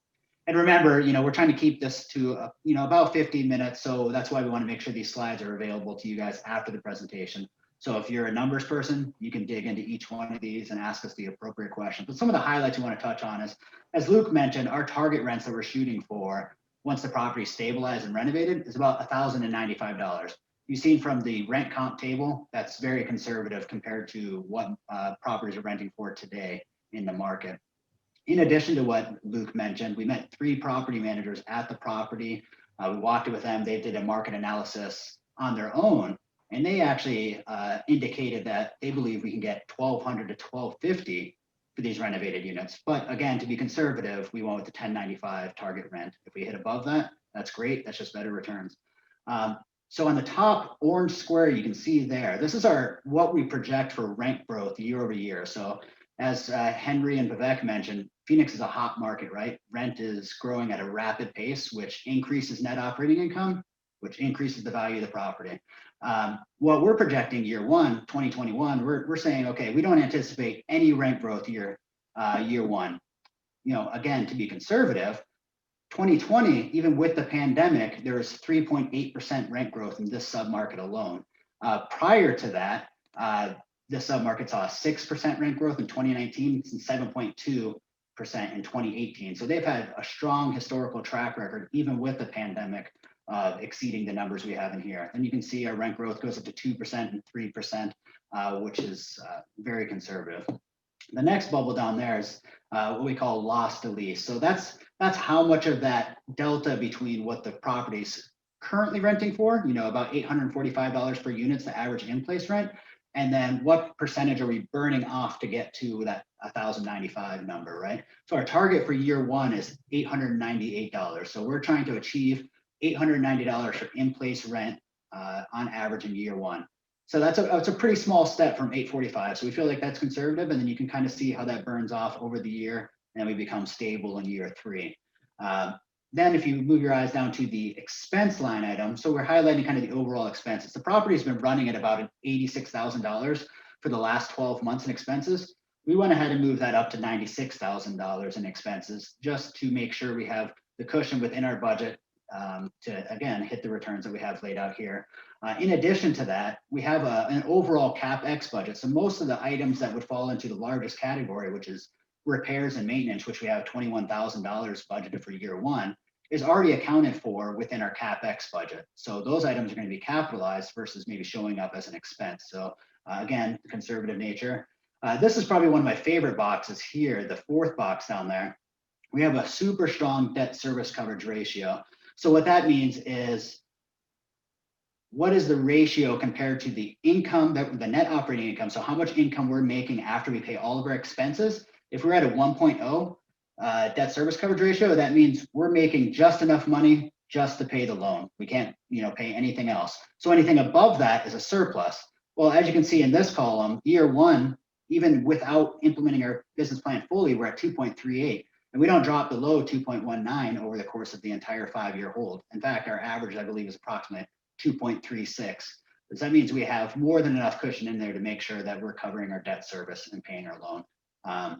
And remember, we're trying to keep this to about 15 minutes, so that's why we want to make sure these slides are available to you guys after the presentation. So if you're a numbers person, you can dig into each one of these and ask us the appropriate questions. But some of the highlights we want to touch on is, as Luke mentioned, our target rents that we're shooting for once the property is stabilized and renovated is about $1,095. You've seen from the rent comp table, that's very conservative compared to what properties are renting for today in the market. In addition to what Luke mentioned, we met 3 property managers at the property. We walked it with them. They did a market analysis on their own, and they actually indicated that they believe we can get $1,200 to $1,250 for these renovated units. But again, to be conservative, we went with the $1,095 target rent. If we hit above that, that's great. That's just better returns. So on the top orange square, you can see there, this is what we project for rent growth year over year. So as Henry and Vivek mentioned, Phoenix is a hot market, right? Rent is growing at a rapid pace, which increases net operating income, which increases the value of the property. What we're projecting year one, 2021, we're saying, okay, we don't anticipate any rent growth year one. Again, to be conservative, 2020, even with the pandemic, there was 3.8% rent growth in this submarket alone. Prior to that, this submarket saw a 6% rent growth in 2019 and 7.2% in 2018. So they've had a strong historical track record, even with the pandemic, exceeding the numbers we have in here. And you can see our rent growth goes up to 2% and 3%, which is very conservative. The next bubble down there is what we call loss to lease. So that's how much of that delta between what the property's currently renting for, about $845 per unit is the average in-place rent, and then what percentage are we burning off to get to that $1,095 number, right? So our target for year one is $898. So we're trying to achieve $890 for in-place rent on average in year one. So that's a pretty small step from 845. So we feel like that's conservative, and then you can kind of see how that burns off over the year, and we become stable in year three. Then if you move your eyes down to the expense line item, so we're highlighting kind of the overall expenses. The property's been running at about $86,000 for the last 12 months in expenses. We went ahead and moved that up to $96,000 in expenses, just to make sure we have the cushion within our budget to, again, hit the returns that we have laid out here. In addition to that, we have an overall CapEx budget. So most of the items that would fall into the largest category, which is repairs and maintenance, which we have $21,000 budgeted for year one, is already accounted for within our CapEx budget. So those items are going to be capitalized versus maybe showing up as an expense. So again, conservative nature. This is probably one of my favorite boxes here, the fourth box down there. We have a super strong debt service coverage ratio. So what that means is, what is the ratio compared to the income, the net operating income? So how much income we're making after we pay all of our expenses. If we're at a 1.0 debt service coverage ratio, that means we're making just enough money just to pay the loan. We can't, pay anything else. So anything above that is a surplus. Well, as you can see in this column, year one, even without implementing our business plan fully, we're at 2.38. And we don't drop below 2.19 over the course of the entire 5-year hold. In fact, our average, I believe, is approximately 2.36. So that means we have more than enough cushion in there to make sure that we're covering our debt service and paying our loan.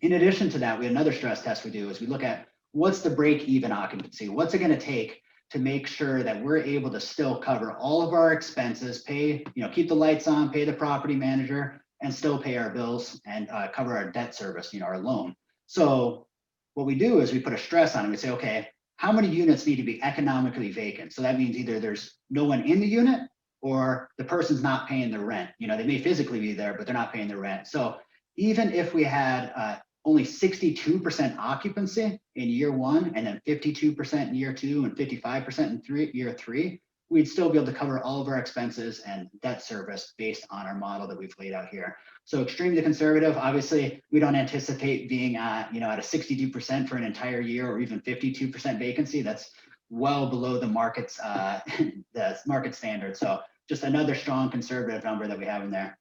In addition to that, we have another stress test we do is we look at what's the break-even occupancy? What's it going to take to make sure that we're able to still cover all of our expenses, pay, keep the lights on, pay the property manager, and still pay our bills and cover our debt service, our loan. So what we do is we put a stress on it. We say, okay, how many units need to be economically vacant? So that means either there's no one in the unit or the person's not paying the rent. They may physically be there, but they're not paying the rent. So even if we had only 62% occupancy in year one, and then 52% in year two, and 55% in year three, we'd still be able to cover all of our expenses and debt service based on our model that we've laid out here. So extremely conservative. Obviously, we don't anticipate being at a 62% for an entire year, or even 52% vacancy. That's well below the market's the market standard. So just another strong conservative number that we have in there.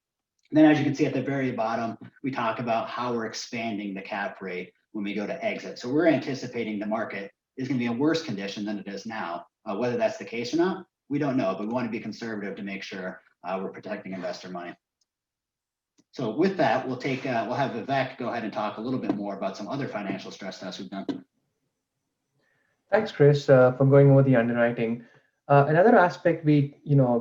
And then as you can see at the very bottom, we talk about how we're expanding the cap rate when we go to exit. So we're anticipating the market is going to be in worse condition than it is now. Whether that's the case or not, we don't know, but we want to be conservative to make sure we're protecting investor money. So with that, we'll have Vivek go ahead and talk a little bit more about some other financial stress tests we've done. Thanks, Chris, for going over the underwriting. Another aspect we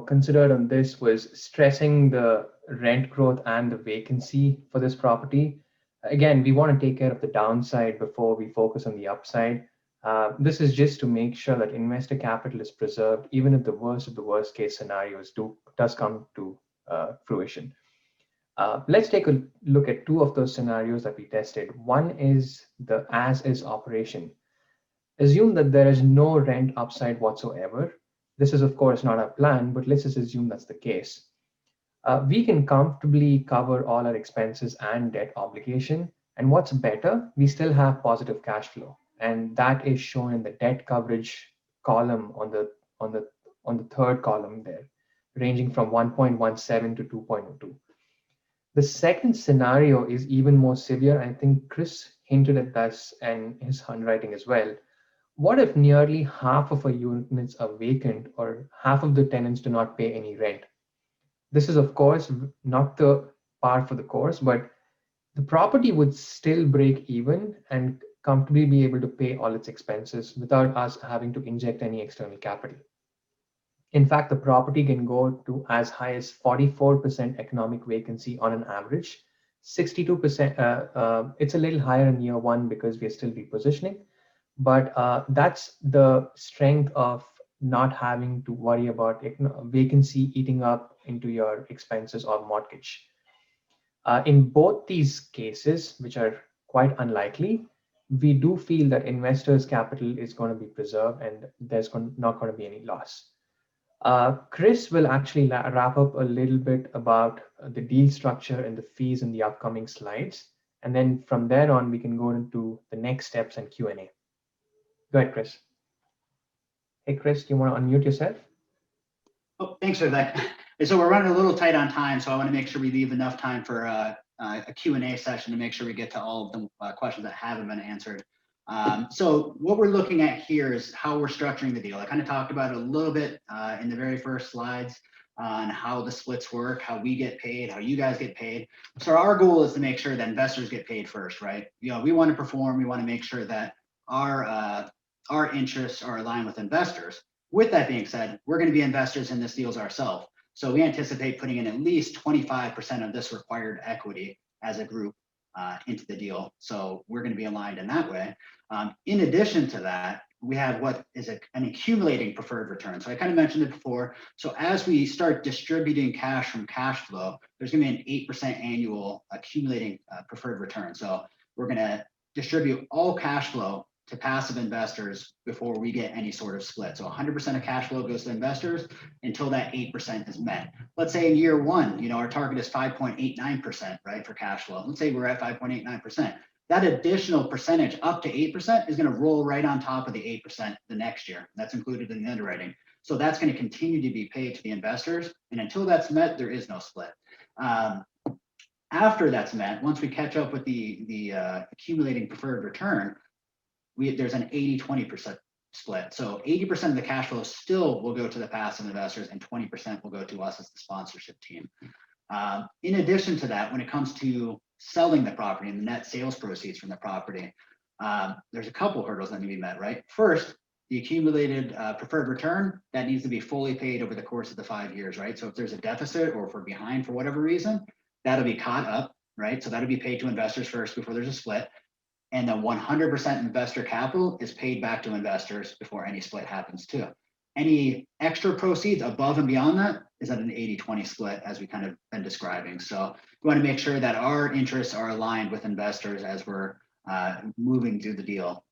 considered on this was stressing the rent growth and the vacancy for this property. Again, we want to take care of the downside before we focus on the upside. This is just to make sure that investor capital is preserved, even if the worst of the worst case scenarios does come to fruition. Let's take a look at two of those scenarios that we tested. One is the as-is operation. Assume that there is no rent upside whatsoever. This is, of course, not our plan, but let's just assume that's the case. We can comfortably cover all our expenses and debt obligation. And what's better, we still have positive cash flow. And that is shown in the debt coverage column on the on the third column there, ranging from 1.17 to 2.02. The second scenario is even more severe. I think Chris hinted at this and his handwriting as well. What if nearly half of our units are vacant or half of the tenants do not pay any rent? This is, of course, not the par for the course, but the property would still break even and comfortably be able to pay all its expenses without us having to inject any external capital. In fact, the property can go to as high as 44% economic vacancy on an average. 62%, it's a little higher in year one because we're still repositioning, but that's the strength of not having to worry about vacancy eating up into your expenses or mortgage. In both these cases, which are quite unlikely, we do feel that investors' capital is going to be preserved and there's not going to be any loss. Chris will actually wrap up a little bit about the deal structure and the fees in the upcoming slides. And then from there on, we can go into the next steps and Q&A. Go ahead, Chris. Hey, Chris, do you want to unmute yourself? Oh, thanks for that. So we're running a little tight on time, so I want to make sure we leave enough time for a Q&A session to make sure we get to all of the questions that haven't been answered. So what we're looking at here is how we're structuring the deal. I kind of talked about it a little bit in the very first slides on how the splits work, how we get paid, how you guys get paid. So our goal is to make sure that investors get paid first, right? You know, we want to perform. We want to make sure that our interests are aligned with investors. With that being said, we're going to be investors in this deals ourselves. So we anticipate putting in at least 25% of this required equity as a group into the deal. So we're going to be aligned in that way. In addition to that, we have what is an accumulating preferred return. So I kind of mentioned it before. So as we start distributing cash from cash flow, there's going to be an 8% annual accumulating preferred return. So we're going to distribute all cash flow to passive investors before we get any sort of split. So 100% of cash flow goes to investors until that 8% is met. Let's say in year one, you know, our target is 5.89%, right, for cash flow. Let's say we're at 5.89%. That additional percentage up to 8% is going to roll right on top of the 8% the next year. That's included in the underwriting. So that's going to continue to be paid to the investors. And until that's met, there is no split. After that's met, once we catch up with the accumulating preferred return, there's an 80-20% split. So 80% of the cash flow still will go to the passive investors and 20% will go to us as the sponsorship team. In addition to that, when it comes to selling the property and the net sales proceeds from the property, there's a couple hurdles that need to be met, right? First, the accumulated preferred return, that needs to be fully paid over the course of the 5 years, right? So if there's a deficit or if we're behind for whatever reason, that'll be caught up, right? So that'll be paid to investors first before there's a split. And then 100% investor capital is paid back to investors before any split happens too. Any extra proceeds above and beyond that is at an 80-20 split, as we kind of been describing. So we want to make sure that our interests are aligned with investors as we're moving through the deal.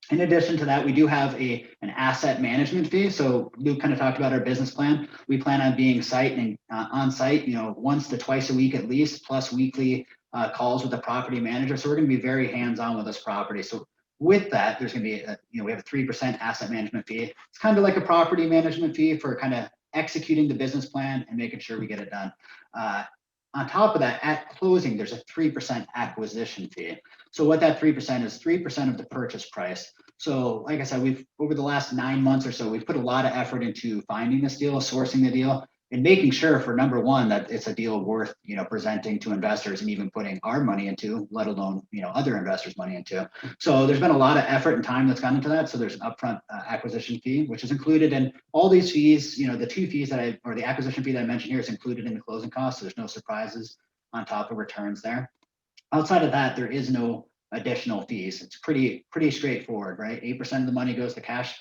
In addition to that, we do have an asset management fee. So Luke kind of talked about our business plan. We plan on being on site, you know, once to twice a week at least, plus weekly calls with the property manager. So we're going to be very hands-on with this property. So with that, there's going to be, we have a 3% asset management fee. It's kind of like a property management fee for kind of executing the business plan and making sure we get it done. On top of that, at closing, there's a 3% acquisition fee. So what that 3% is 3% of the purchase price. So like I said, over the last 9 months or so, we've put a lot of effort into finding this deal, sourcing the deal, and making sure, for number one, that it's a deal worth, presenting to investors and even putting our money into, let alone, other investors' money into. So there's been a lot of effort and time that's gone into that. So there's an upfront acquisition fee, which is included in all these fees. The 2 fees or the acquisition fee that I mentioned here is included in the closing costs. So there's no surprises on top of returns there. Outside of that, there is no additional fees. It's pretty straightforward, right? 8% of the money goes to cash,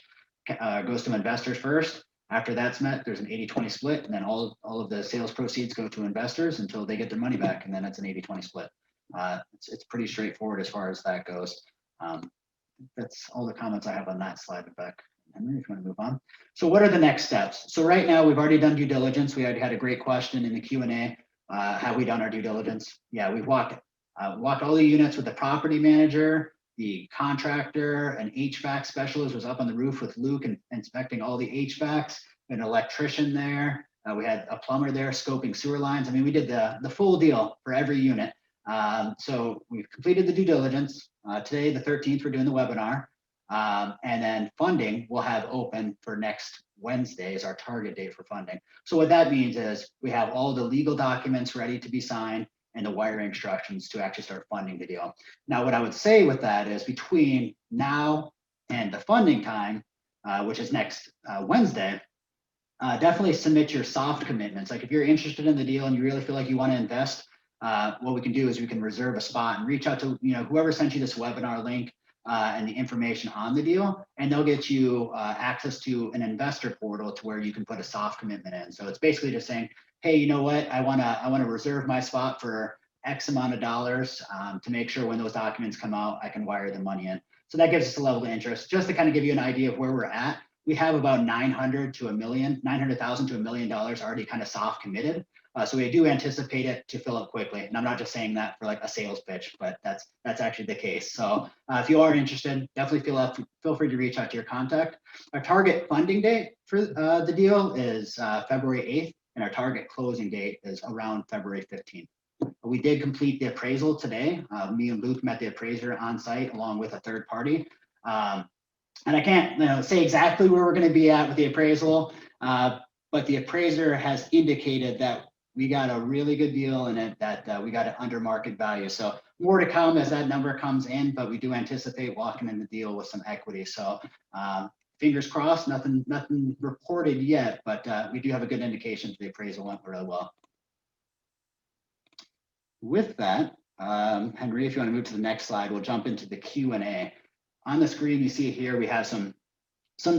goes to investors first. After that's met, there's an 80-20 split, and then all of the sales proceeds go to investors until they get their money back, and then it's an 80-20 split. It's pretty straightforward as far as that goes. That's all the comments I have on that slide. Back, Henry, if you want to move on. So what are the next steps? So right now, we've already done due diligence. We already had a great question in the Q&A. Have we done our due diligence? Yeah, we've walked all the units with the property manager, the contractor, an HVAC specialist was up on the roof with Luke and inspecting all the HVACs. an electrician there. We had a plumber there scoping sewer lines. I mean, we did the full deal for every unit. So we've completed the due diligence. Today, the 13th, we're doing the webinar. And then funding we'll have open for next Wednesday is our target date for funding. So what that means is we have all the legal documents ready to be signed and the wiring instructions to actually start funding the deal. Now, what I would say with that is between now and the funding time, which is next Wednesday, definitely submit your soft commitments. Like if you're interested in the deal and you really feel like you want to invest, what we can do is we can reserve a spot and reach out to whoever sent you this webinar link and the information on the deal, and they'll get you access to an investor portal to where you can put a soft commitment in. So it's basically just saying, hey, you know what, I wanna reserve my spot for X amount of dollars to make sure when those documents come out, I can wire the money in. So that gives us a level of interest. Just to kind of give you an idea of where we're at, we have about $900,000 to $1 million already kind of soft committed. So we do anticipate it to fill up quickly. And I'm not just saying that for like a sales pitch, but that's actually the case. So if you are interested, definitely feel free to reach out to your contact. Our target funding date for the deal is February 8th, and our target closing date is around February 15th. We did complete the appraisal today. Me and Luke met the appraiser on site along with a third party. And I can't say exactly where we're going to be at with the appraisal, but the appraiser has indicated that we got a really good deal in it, that we got it under market value. So more to come as that number comes in, but we do anticipate walking in the deal with some equity. So fingers crossed, nothing reported yet, but we do have a good indication the appraisal went really well. With that, Henry, if you want to move to the next slide, we'll jump into the Q&A. On the screen, you see here, we have some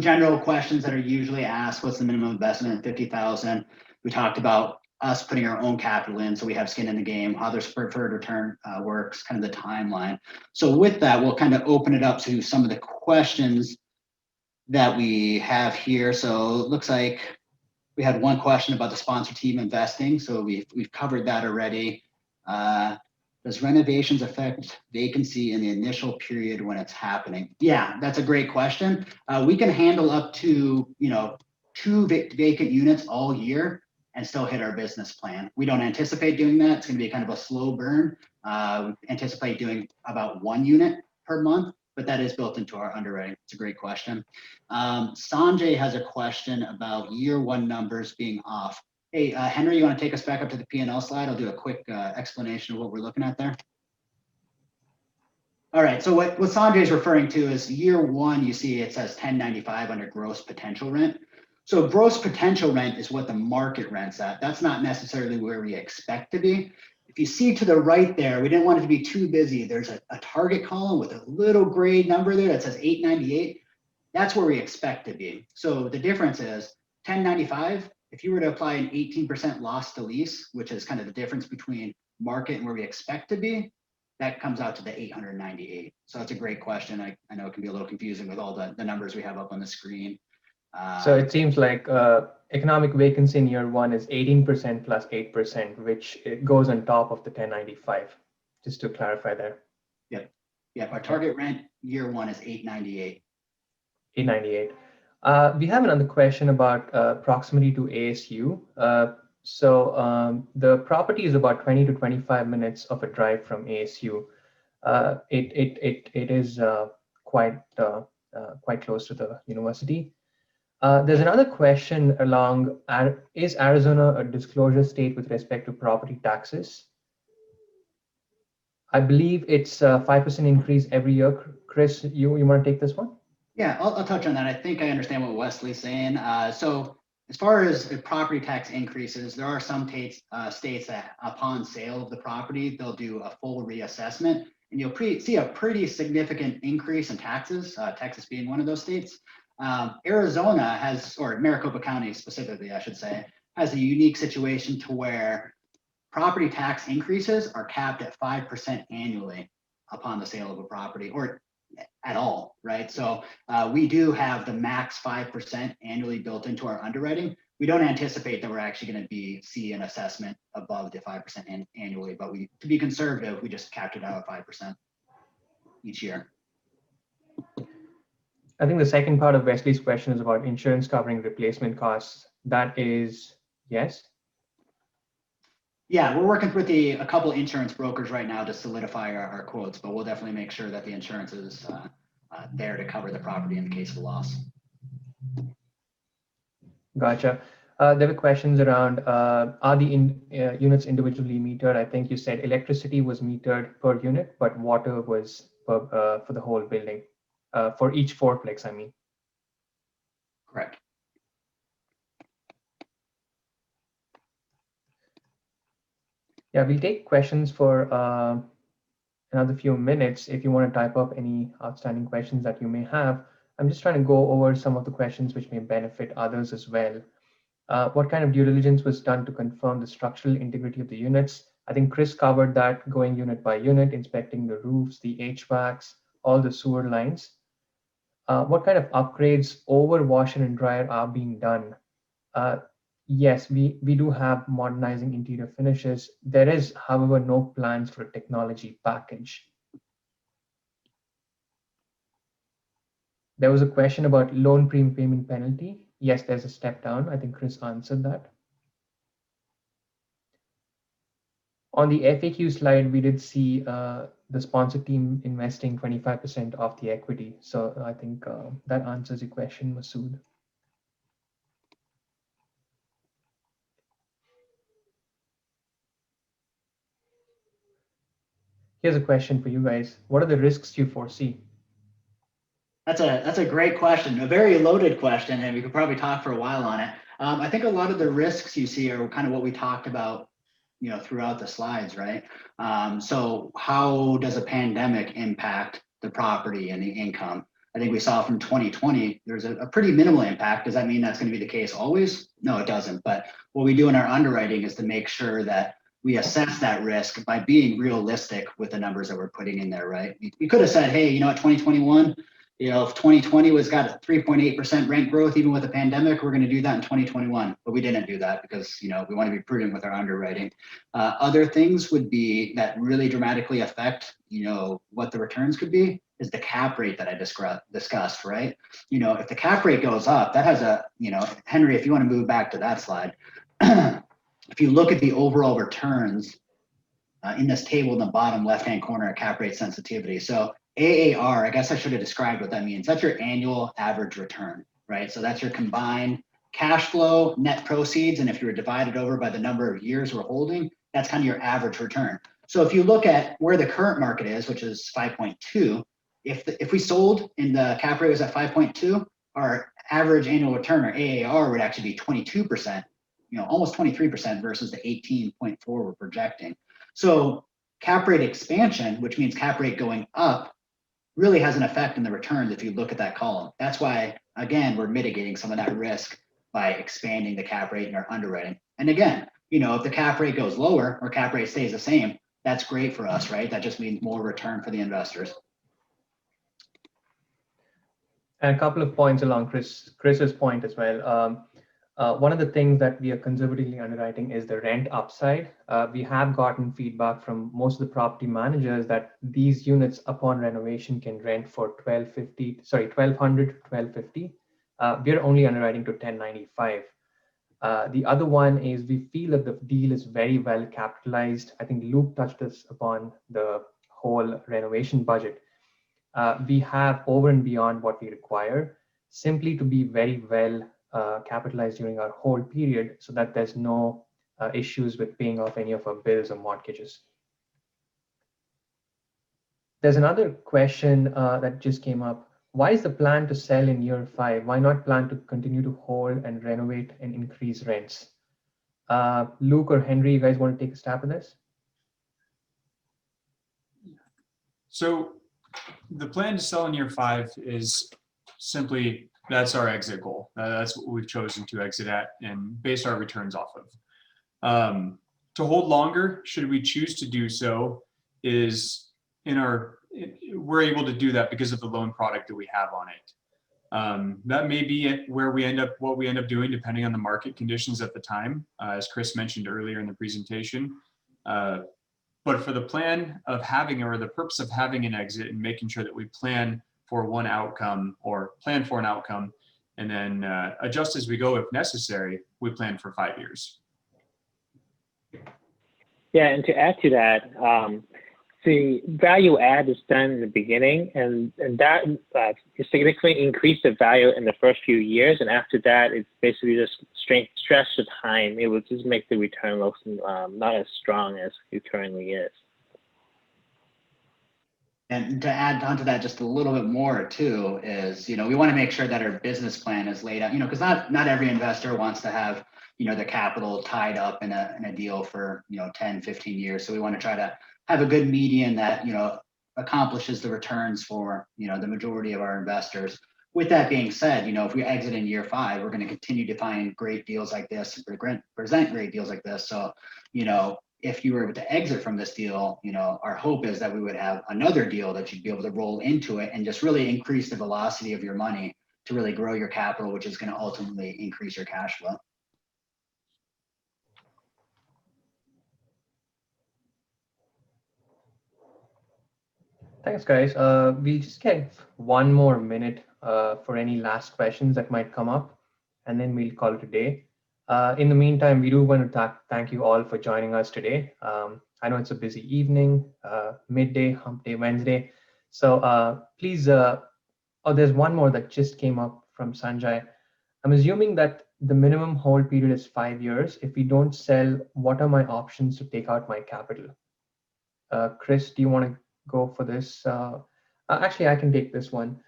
general questions that are usually asked. What's the minimum investment? 50,000. We talked about us putting our own capital in, so we have skin in the game, how their preferred return works, kind of the timeline. So with that, we'll kind of open it up to some of the questions that we have here. So it looks like we had one question about the sponsor team investing. So we've covered that already. Does renovations affect vacancy in the initial period when it's happening? Yeah, that's a great question. We can handle up to 2 vacant units all year and still hit our business plan. We don't anticipate doing that. It's going to be kind of a slow burn. We anticipate doing about 1 unit per month, but that is built into our underwriting. It's a great question. Sanjay has a question about year 1 numbers being off. Hey, Henry, you want to take us back up to the P&L slide? I'll do a quick explanation of what we're looking at there. All right, so what Sanjay is referring to is year 1, you see it says 1095 under gross potential rent. So gross potential rent is what the market rents at. That's not necessarily where we expect to be. If you see to the right there, we didn't want it to be too busy. There's a target column with a little gray number there that says 898. That's where we expect to be. So the difference is 1095. If you were to apply an 18% loss to lease, which is kind of the difference between market and where we expect to be, that comes out to the 898. So that's a great question. I know it can be a little confusing with all the numbers we have up on the screen. So it seems like economic vacancy in year 1 is 18% plus 8%, which it goes on top of the 1095, just to clarify there. Yep. Our target rent year 1 is 898. 898. We have another question about proximity to ASU. So the property is about 20 to 25 minutes of a drive from ASU. It is quite close to the university. There's another question along, is Arizona a disclosure state with respect to property taxes? I believe it's a 5% increase every year. Chris, you want to take this one? Yeah, I'll touch on that. I think I understand what Wesley's saying. So as far as property tax increases, there are some states that upon sale of the property, they'll do a full reassessment, and you'll see a pretty significant increase in taxes, Texas being one of those states. Arizona has, or Maricopa County specifically, I should say, has a unique situation to where property tax increases are capped at 5% annually upon the sale of a property, or at all, right? So we do have the max 5% annually built into our underwriting. We don't anticipate that we're actually going to see an assessment above the 5% annually, but to be conservative, we just capped it out at 5% each year. I think the second part of Wesley's question is about insurance covering replacement costs. That is yes. Yeah, we're working with a couple insurance brokers right now to solidify our quotes, but we'll definitely make sure that the insurance is there to cover the property in the case of loss. Gotcha. There were questions around, are the units individually metered? I think you said electricity was metered per unit, but water was for the whole building, for each fourplex, I mean. Correct. Yeah, we'll take questions for another few minutes if you want to type up any outstanding questions that you may have. I'm just trying to go over some of the questions which may benefit others as well. What kind of due diligence was done to confirm the structural integrity of the units? I think Chris covered that, going unit by unit, inspecting the roofs, the HVACs, all the sewer lines. What kind of upgrades over washer and dryer are being done? Yes, we do have modernizing interior finishes. There is, however, no plans for a technology package. There was a question about loan prepayment penalty. Yes, there's a step down. I think Chris answered that. On the FAQ slide, we did see the sponsor team investing 25% of the equity. So I think that answers your question, Masood. Here's a question for you guys. What are the risks you foresee? That's a great question, a very loaded question, and we could probably talk for a while on it. I think a lot of the risks you see are kind of what we talked about, throughout the slides, right? So how does a pandemic impact the property and the income? I think we saw from 2020, there's a pretty minimal impact. Does that mean that's going to be the case always? No, it doesn't. But what we do in our underwriting is to make sure that we assess that risk by being realistic with the numbers that we're putting in there, right? We could have said, hey, 2021, if 2020 got a 3.8% rent growth, even with a pandemic, we're going to do that in 2021. But we didn't do that because, we want to be prudent with our underwriting. Other things would be that really dramatically affect, what the returns could be is the cap rate that I discussed, right? If the cap rate goes up, that has a, Henry, if you want to move back to that slide, if you look at the overall returns in this table in the bottom left-hand corner at cap rate sensitivity. So AAR, I guess I should have described what that means. That's your annual average return, right? So that's your combined cash flow, net proceeds, and if you were divided over by the number of years we're holding, that's kind of your average return. So if you look at where the current market is, which is 5.2, if we sold and the cap rate was at 5.2, our average annual return, or AAR, would actually be 22%, almost 23% versus the 18.4 we're projecting. So cap rate expansion, which means cap rate going up, really has an effect in the returns if you look at that column. That's why, again, we're mitigating some of that risk by expanding the cap rate in our underwriting. And again, if the cap rate goes lower or cap rate stays the same, that's great for us, right? That just means more return for the investors. And a couple of points along Chris's point as well. One of the things that we are conservatively underwriting is the rent upside. We have gotten feedback from most of the property managers that these units upon renovation can rent for $1,200 to $1,250. We're only underwriting to $1,095. The other one is we feel that the deal is very well capitalized. I think Luke touched us upon the whole renovation budget. We have over and beyond what we require simply to be very well capitalized during our whole period so that there's no issues with paying off any of our bills or mortgages. There's another question that just came up. Why is the plan to sell in year 5? Why not plan to continue to hold and renovate and increase rents? Luke or Henry, you guys want to take a stab at this? So the plan to sell in year 5 is simply, that's our exit goal. That's what we've chosen to exit at and base our returns off of. To hold longer, should we choose to do so, is we're able to do that because of the loan product that we have on it. That may be what we end up doing depending on the market conditions at the time, as Chris mentioned earlier in the presentation. But for the plan of having, or the purpose of having an exit and making sure that we plan for one outcome or plan for an outcome, and then adjust as we go if necessary. We plan for 5 years. Yeah, and to add to that, the value add is done in the beginning, and that significantly increase the value in the first few years, and after that, it's basically just stretch the time. It will just make the return look not as strong as it currently is. And to add onto that just a little bit more too is, we want to make sure that our business plan is laid out, because not every investor wants to have, their capital tied up in a deal for, 10, 15 years. So we want to try to have a good median that, accomplishes the returns for, the majority of our investors. With that being said, if we exit in year 5, we're going to continue to find great deals like this, present great deals like this. So, if you were to exit from this deal, our hope is that we would have another deal that you'd be able to roll into it and just really increase the velocity of your money to really grow your capital, which is going to ultimately increase your cash flow. Thanks, guys. We'll just get 1 more minute for any last questions that might come up, and then we'll call it a day. In the meantime, we do want to thank you all for joining us today. I know it's a busy evening, midday, hump day, Wednesday. So please, there's one more that just came up from Sanjay. I'm assuming that the minimum hold period is 5 years. If we don't sell, what are my options to take out my capital? Chris, do you want to go for this? Actually, I can take this one.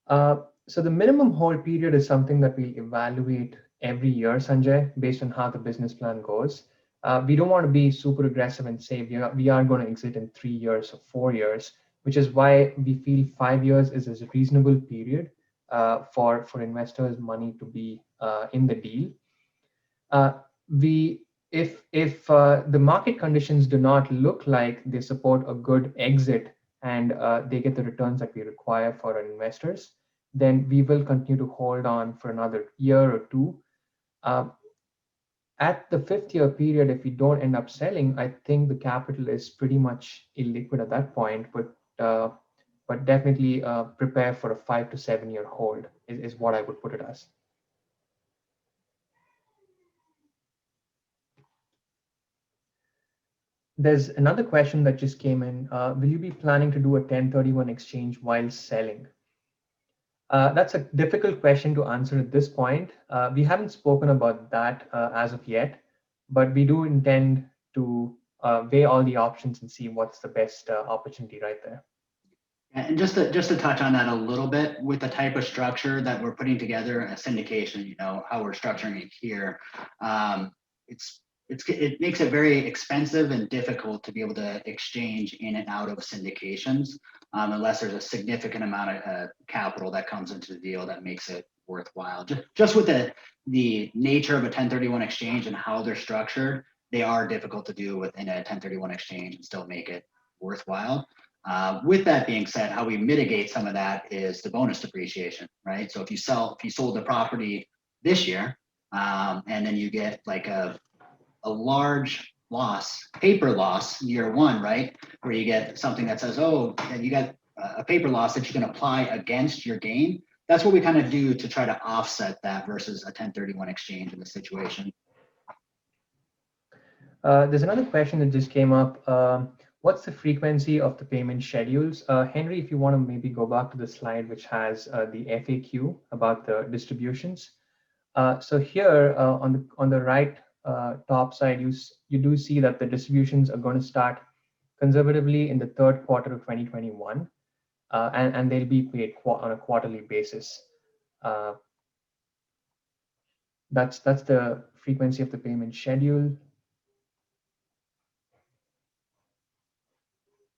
So the minimum hold period is something that we evaluate every year, Sanjay, based on how the business plan goes. We don't want to be super aggressive and say we are going to exit in 3 years or 4 years, which is why we feel 5 years is a reasonable period for investors' money to be in the deal. If the market conditions do not look like they support a good exit and they get the returns that we require for our investors, then we will continue to hold on for another year or 2. At the 5th year period, if we don't end up selling, I think the capital is pretty much illiquid at that point, but definitely prepare for a 5 to 7 year hold is what I would put it as. There's another question that just came in. Will you be planning to do a 1031 exchange while selling? That's a difficult question to answer at this point. We haven't spoken about that as of yet, but we do intend to weigh all the options and see what's the best opportunity right there. And just to touch on that a little bit, with the type of structure that we're putting together, a syndication, how we're structuring it here, it makes it very expensive and difficult to be able to exchange in and out of syndications unless there's a significant amount of capital that comes into the deal that makes it worthwhile. Just with the nature of a 1031 exchange and how they're structured, they are difficult to do within a 1031 exchange and still make it worthwhile. With that being said, how we mitigate some of that is the bonus depreciation, right? So if you sold the property this year and then you get like a large loss, paper loss year 1, right? Where you get something that says, oh, you got a paper loss that you can apply against your gain. That's what we kind of do to try to offset that versus a 1031 exchange in the situation. There's another question that just came up. What's the frequency of the payment schedules? Henry, if you want to maybe go back to the slide which has the FAQ about the distributions. So here on the right top side, you do see that the distributions are going to start conservatively in the 3rd quarter of 2021, and they'll be paid on a quarterly basis. That's the frequency of the payment schedule.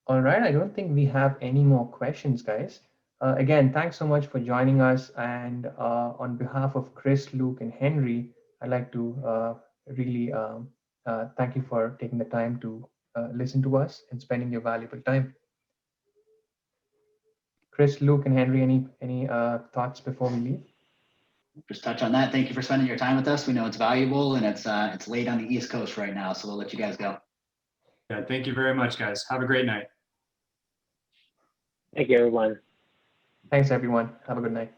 All right, I don't think we have any more questions, guys. Again, thanks so much for joining us. And on behalf of Chris, Luke, and Henry, I'd like to really thank you for taking the time to listen to us and spending your valuable time. Chris, Luke, and Henry, any thoughts before we leave? Just touch on that. Thank you for spending your time with us. We know it's valuable, and it's late on the East Coast right now, so we'll let you guys go. Yeah, thank you very much, guys. Have a great night. Thank you, everyone. Thanks, everyone. Have a good night.